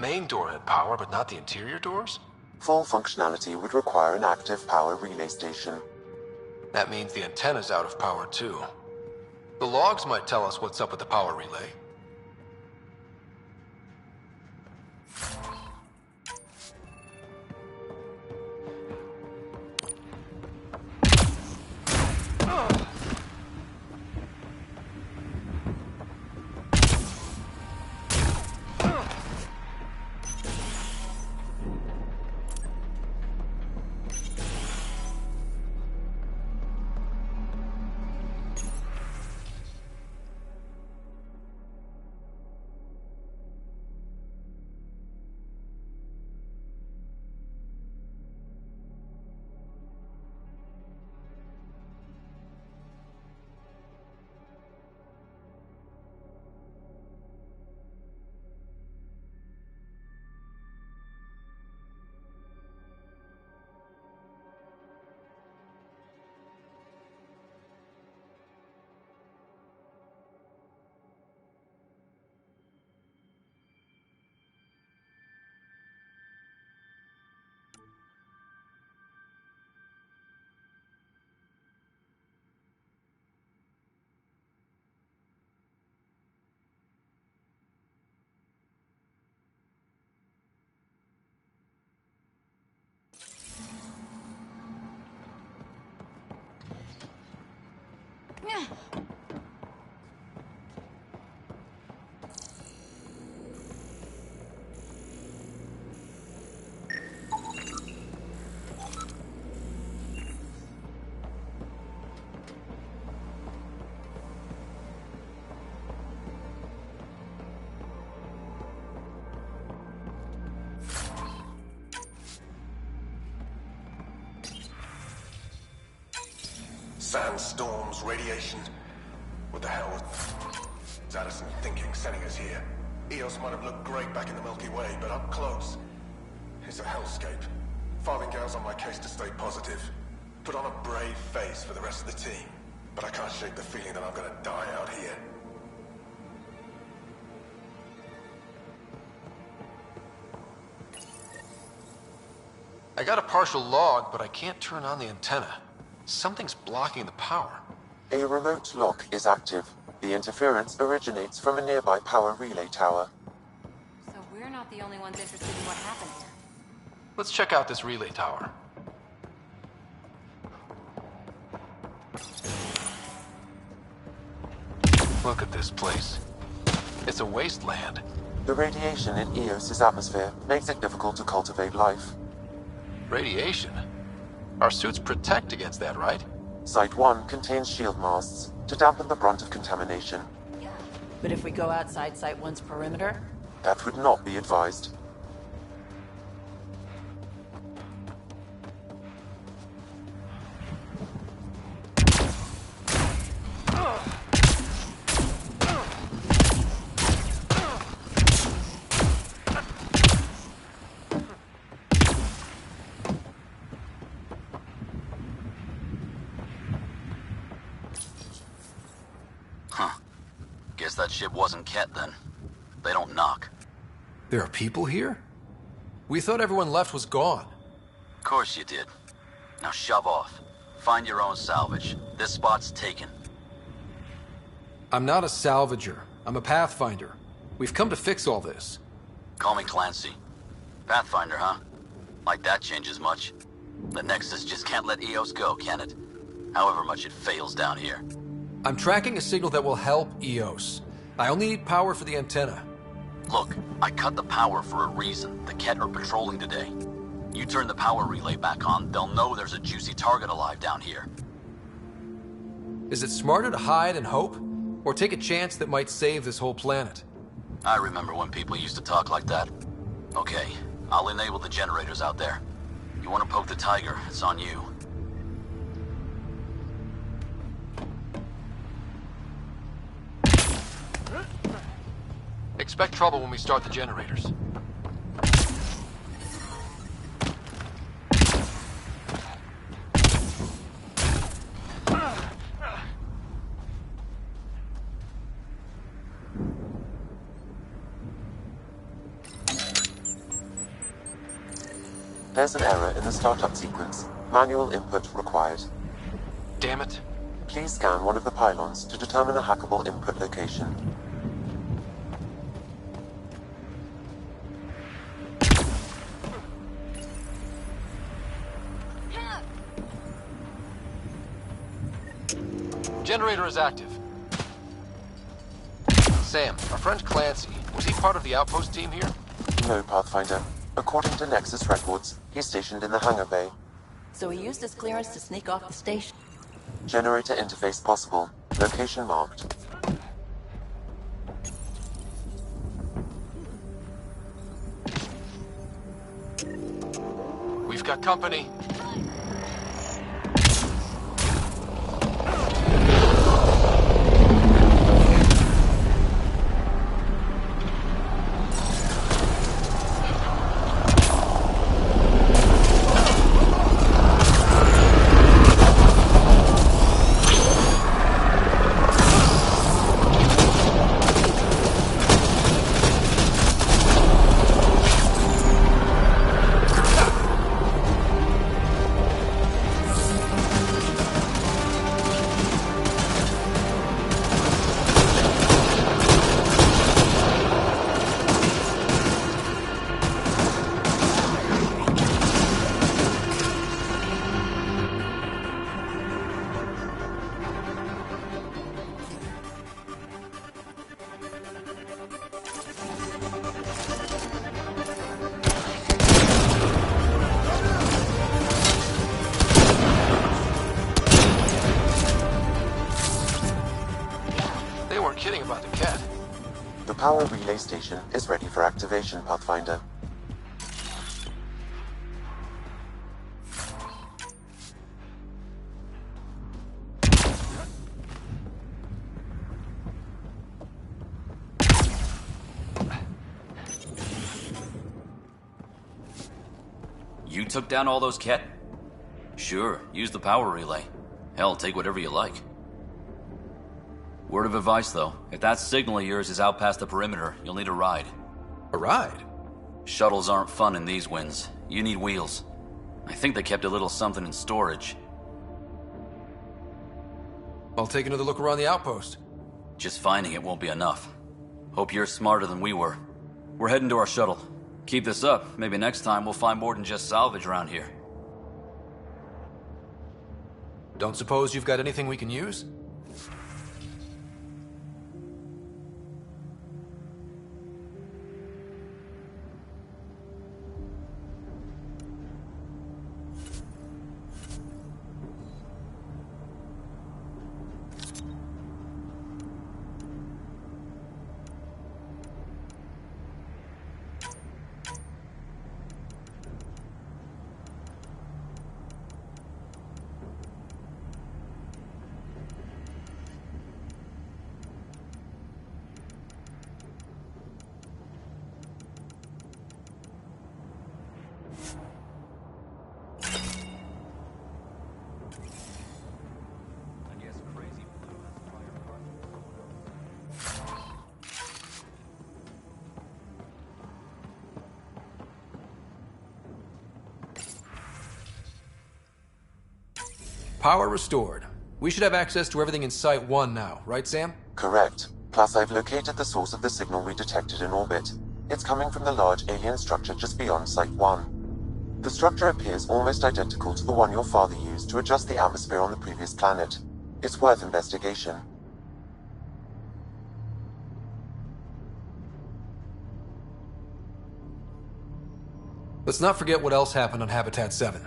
Main door had power, but not the interior doors? Full functionality would require an active power relay station. That means the antenna's out of power too. The logs might tell us what's up with the power relay. Sandstorms, radiation. What the hell was Addison thinking, sending us here? Eos might have looked great back in the Milky Way, but up close, it's a hellscape. Farthingale's on my case to stay positive. Put on a brave face for the rest of the team, but I can't shake the feeling that I'm gonna die out here. I got a partial log, but I can't turn on the antenna. Something's blocking the power. A remote lock is active. The interference originates from a nearby power relay tower. So we're not the only ones interested in what happened here. Let's check out this relay tower. Look at this place. It's a wasteland. The radiation in Eos's atmosphere makes it difficult to cultivate life. Radiation? Our suits protect against that, right? Site 1 contains shield masts to dampen the brunt of contamination. But if we go outside Site 1's perimeter? That would not be advised. Huh. that ship wasn't Ket then. They don't knock. There are people here? We thought everyone left was gone. Of course you did. Now shove off. Find your own salvage. This spot's taken. I'm not a salvager. I'm a pathfinder. We've come to fix all this. Call me Clancy. Pathfinder, huh? Like that changes much. The Nexus just can't let EOS go, can it? However much it fails down here. I'm tracking a signal that will help EOS. I only need power for the antenna. Look, I cut the power for a reason. The Ket are patrolling today. You turn the power relay back on, they'll know there's a juicy target alive down here. Is it smarter to hide and hope? Or take a chance that might save this whole planet? I remember when people used to talk like that. Okay, I'll enable the generators out there. You want to poke the tiger, it's on you. Expect trouble when we start the generators. There's an error in the startup sequence. Manual input required. Damn it. Please scan one of the pylons to determine a hackable input location. Generator is active. Sam, our friend Clancy, was he part of the outpost team here? No, Pathfinder. According to Nexus records, he's stationed in the hangar bay. So he used his clearance to sneak off the station. Generator interface possible. Location marked. We've got company. Kidding about the cat. The power relay station is ready for activation, Pathfinder. You took down all those Ket? Sure, use the power relay. Hell, take whatever you like. Word of advice, though. If that signal of yours is out past the perimeter, you'll need a ride. A ride? Shuttles aren't fun in these winds. You need wheels. I think they kept a little something in storage. I'll take another look around the outpost. Just finding it won't be enough. Hope you're smarter than we were. We're heading to our shuttle. Keep this up. Maybe next time we'll find more than just salvage around here. Don't suppose you've got anything we can use? Power restored. We should have access to everything in Site 1 now, right, Sam? Correct. Plus, I've located the source of the signal we detected in orbit. It's coming from the large alien structure just beyond Site 1. The structure appears almost identical to the one your father used to adjust the atmosphere on the previous planet. It's worth investigation. Let's not forget what else happened on Habitat 7.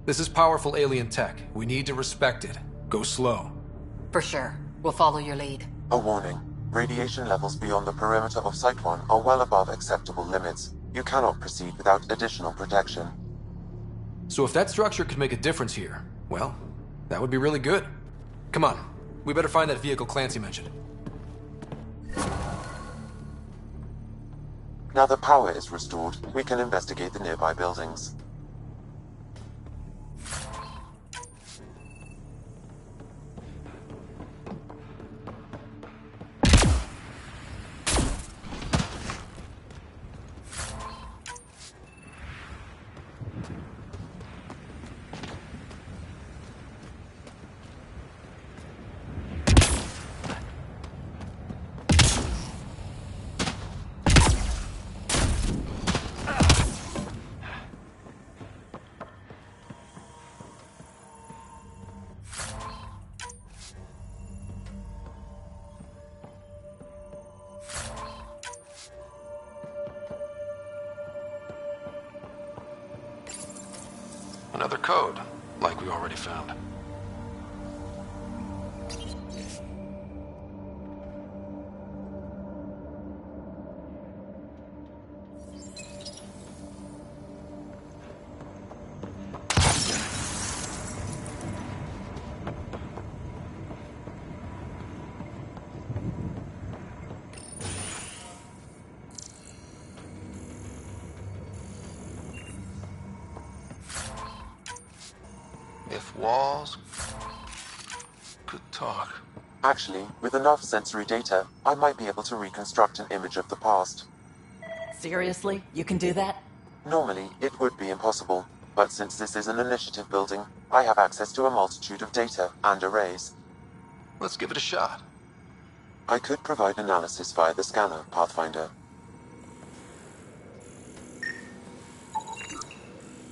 This is powerful alien tech. We need to respect it. Go slow. For sure. We'll follow your lead. A warning. Radiation levels beyond the perimeter of Site 1 are well above acceptable limits. You cannot proceed without additional protection. So if that structure could make a difference here, well, that would be really good. Come on. We better find that vehicle Clancy mentioned. Now that power is restored, we can investigate the nearby buildings. Another code, like we already found. If walls could talk. Actually, with enough sensory data, I might be able to reconstruct an image of the past. Seriously? You can do that? Normally, it would be impossible, but since this is an initiative building, I have access to a multitude of data and arrays. Let's give it a shot. I could provide analysis via the scanner, Pathfinder.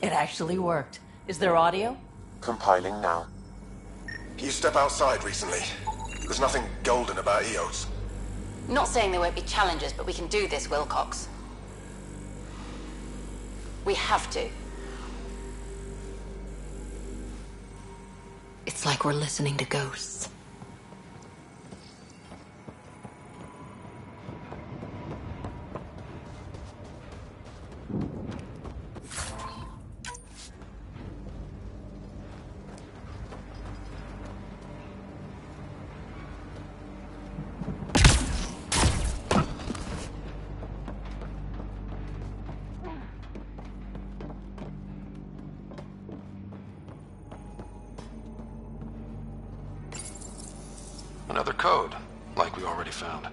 It actually worked. Is there audio? Compiling now. You step outside recently. There's nothing golden about EOS. Not saying there won't be challenges, but we can do this, Wilcox. We have to. It's like we're listening to ghosts. Another code, like we already found.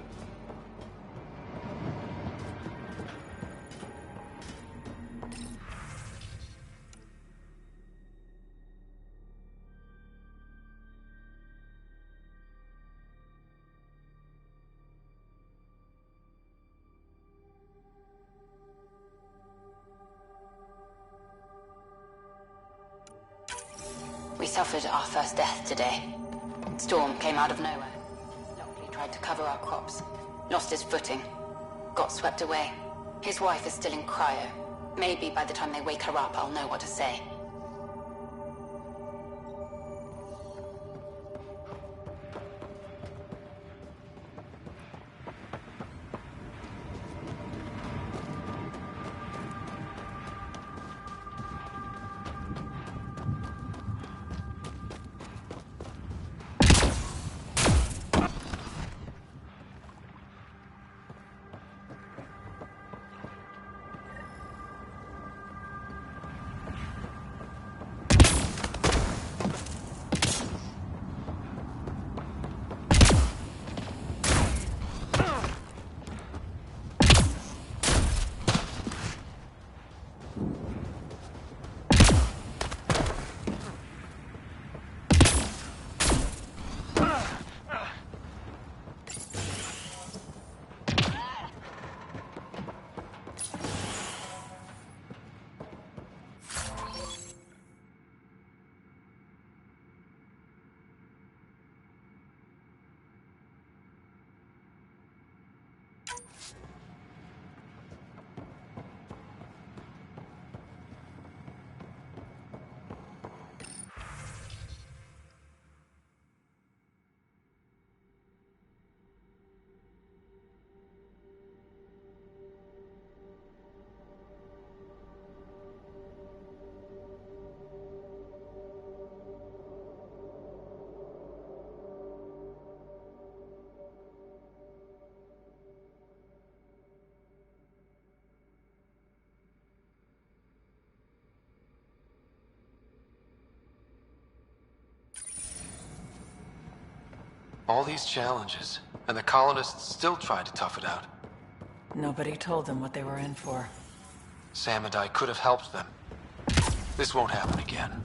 We suffered our first death today. Storm came out of nowhere. Lockley tried to cover our crops. Lost his footing. Got swept away. His wife is still in cryo. Maybe by the time they wake her up, I'll know what to say. All these challenges, and the colonists still tried to tough it out. Nobody told them what they were in for. Sam and I could have helped them. This won't happen again.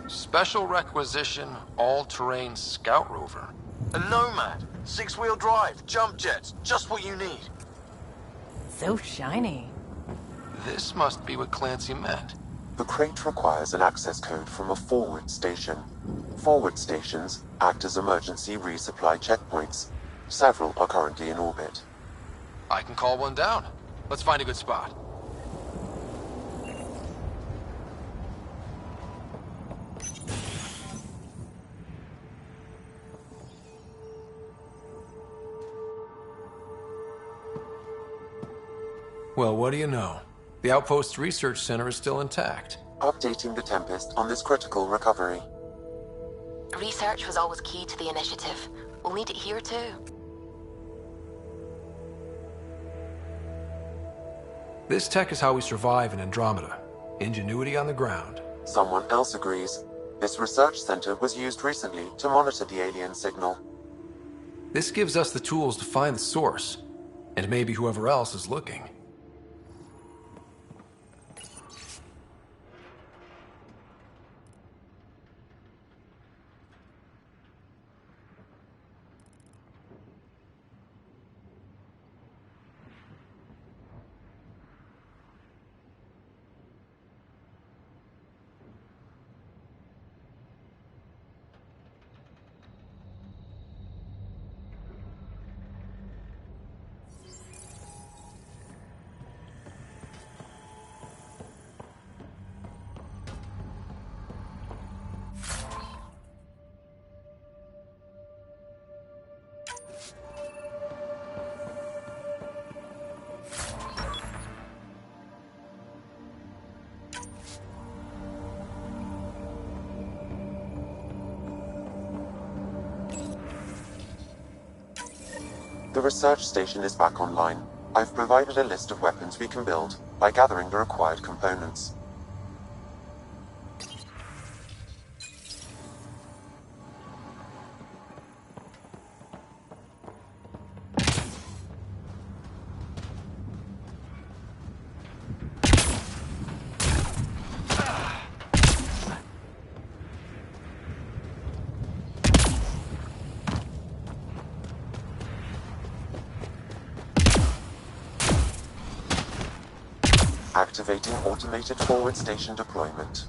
Special requisition, all-terrain scout rover. A Nomad. 6-wheel drive, jump jets, just what you need. So shiny. This must be what Clancy meant. The crate requires an access code from a forward station. Forward stations act as emergency resupply checkpoints. Several are currently in orbit. I can call one down. Let's find a good spot. Well, what do you know? The Outpost Research Center is still intact. Updating the Tempest on this critical recovery. Research was always key to the initiative. We'll need it here too. This tech is how we survive in Andromeda. Ingenuity on the ground. Someone else agrees. This research center was used recently to monitor the alien signal. This gives us the tools to find the source, and maybe whoever else is looking. The research station is back online. I've provided a list of weapons we can build by gathering the required components. Activating automated forward station deployment.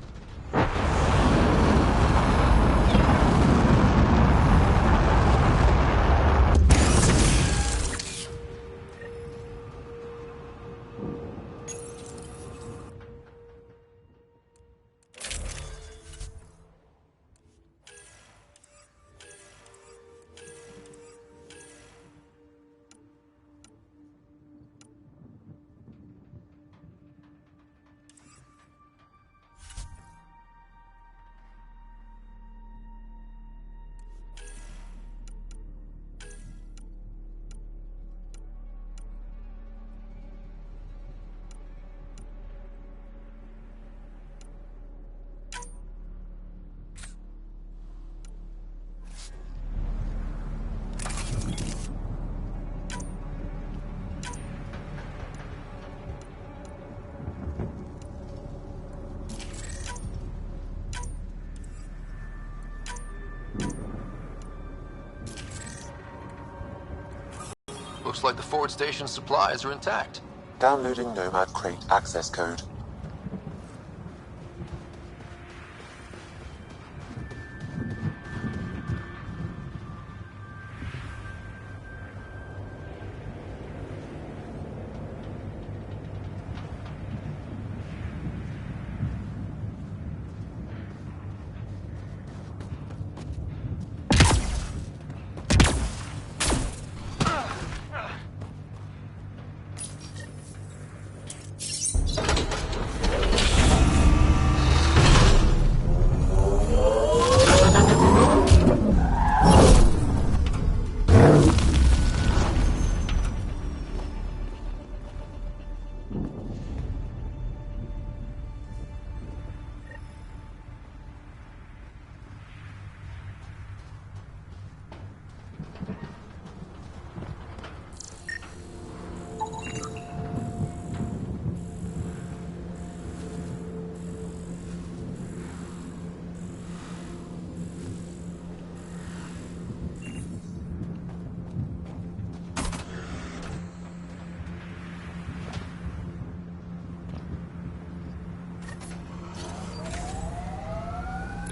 Looks like the forward station supplies are intact. Downloading Nomad Crate access code.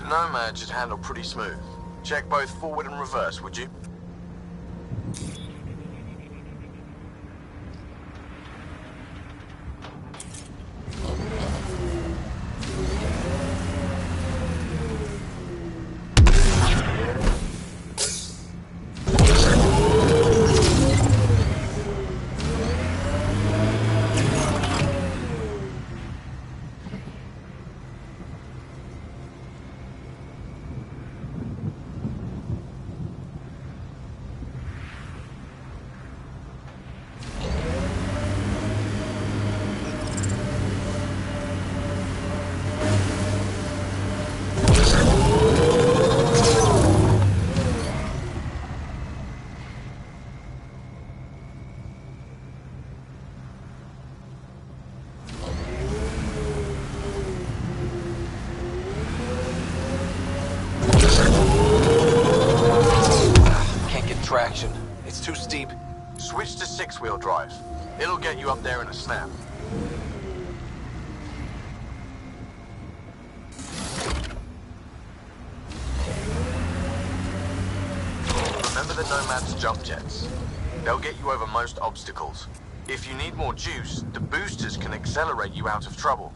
Nomad should handle pretty smooth. Check both forward and reverse, would you? Traction. It's too steep. Switch to six-wheel drive. It'll get you up there in a snap. Remember the Nomad's jump jets. They'll get you over most obstacles. If you need more juice, the boosters can accelerate you out of trouble.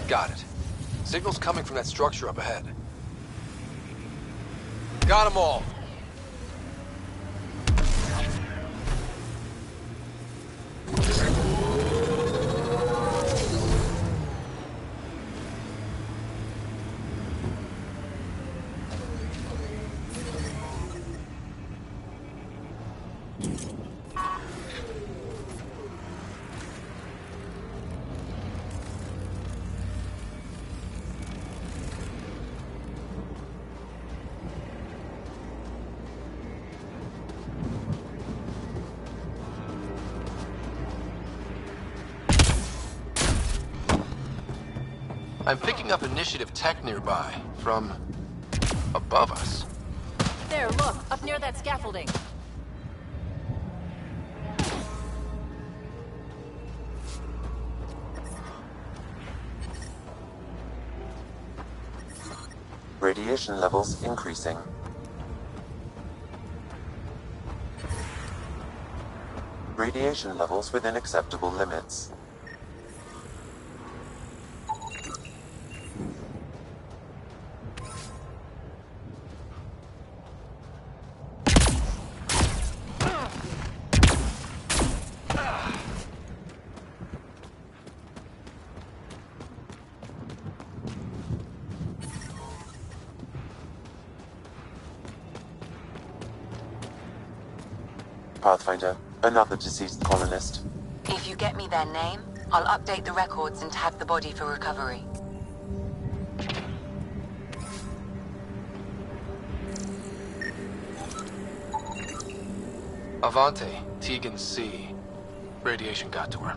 Got it. Signal's coming from that structure up ahead. Got them all. I'm picking up initiative tech nearby, from above us. There, look, up near that scaffolding. Radiation levels increasing. Radiation levels within acceptable limits. Pathfinder, another deceased colonist. If you get me their name, I'll update the records and tag the body for recovery. Avante, Tegan C. Radiation got to her.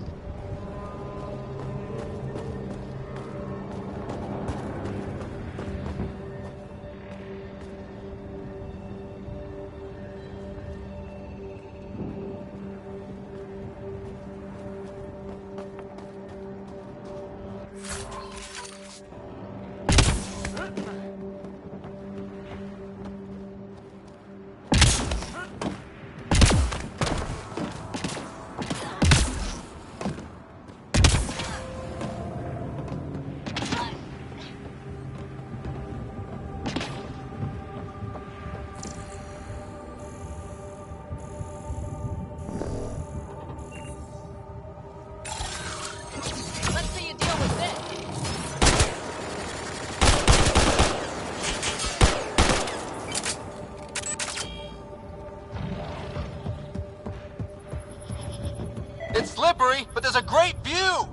worry, but there's a great view!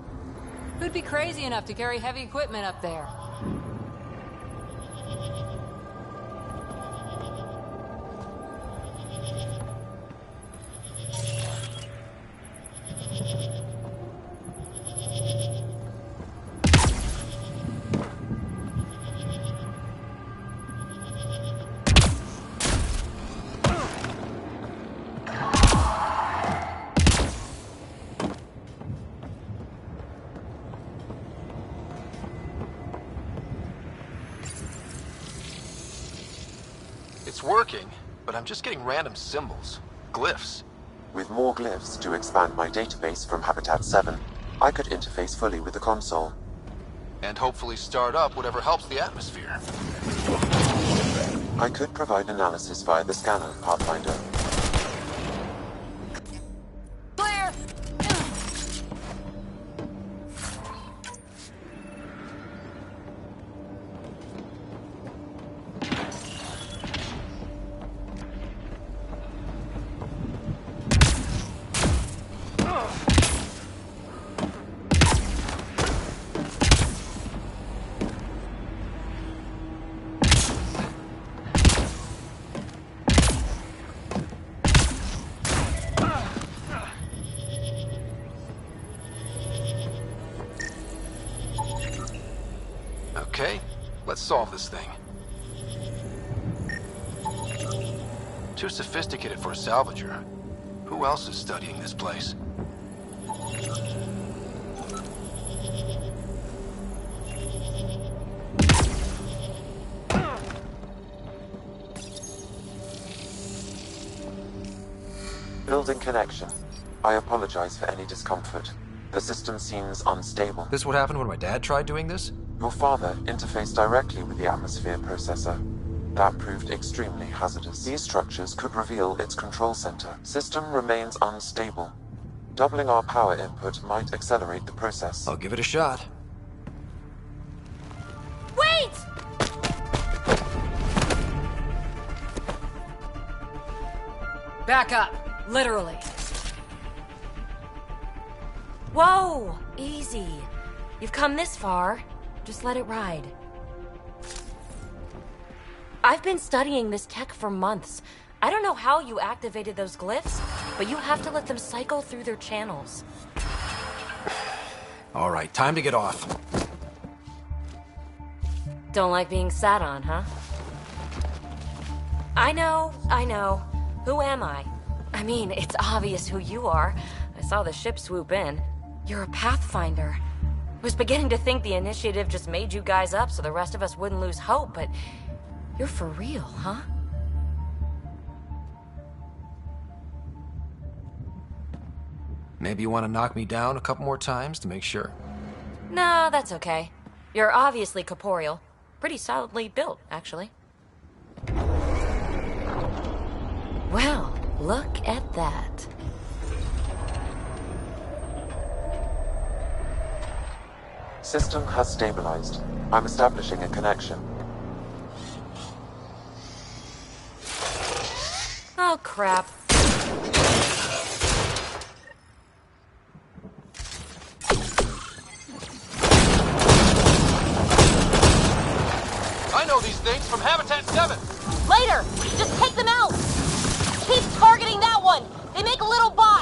Who'd be crazy enough to carry heavy equipment up there? It's working, but I'm just getting random symbols. Glyphs. With more glyphs to expand my database from Habitat 7, I could interface fully with the console. And hopefully start up whatever helps the atmosphere. I could provide analysis via the scanner, Pathfinder. Clear! Okay, let's solve this thing. Too sophisticated for a salvager. Who else is studying this place? Building connection. I apologize for any discomfort. The system seems unstable. This what happened when my dad tried doing this? Your father interfaced directly with the atmosphere processor. That proved extremely hazardous. These structures could reveal its control center. System remains unstable. Doubling our power input might accelerate the process. I'll give it a shot. Wait! Back up. Literally. Whoa! Easy. You've come this far. Just let it ride. I've been studying this tech for months. I don't know how you activated those glyphs, but you have to let them cycle through their channels. All right, time to get off. Don't like being sat on, huh? I know. Who am I? I mean, it's obvious who you are. I saw the ship swoop in. You're a Pathfinder. I was beginning to think the initiative just made you guys up so the rest of us wouldn't lose hope, but you're for real, huh? Maybe you want to knock me down a couple more times to make sure. No, that's okay. You're obviously corporeal. Pretty solidly built, actually. Well, look at that. System has stabilized. I'm establishing a connection. Oh, crap. I know these things from Habitat 7! Later! Just take them out! Keep targeting that one! They make little bombs!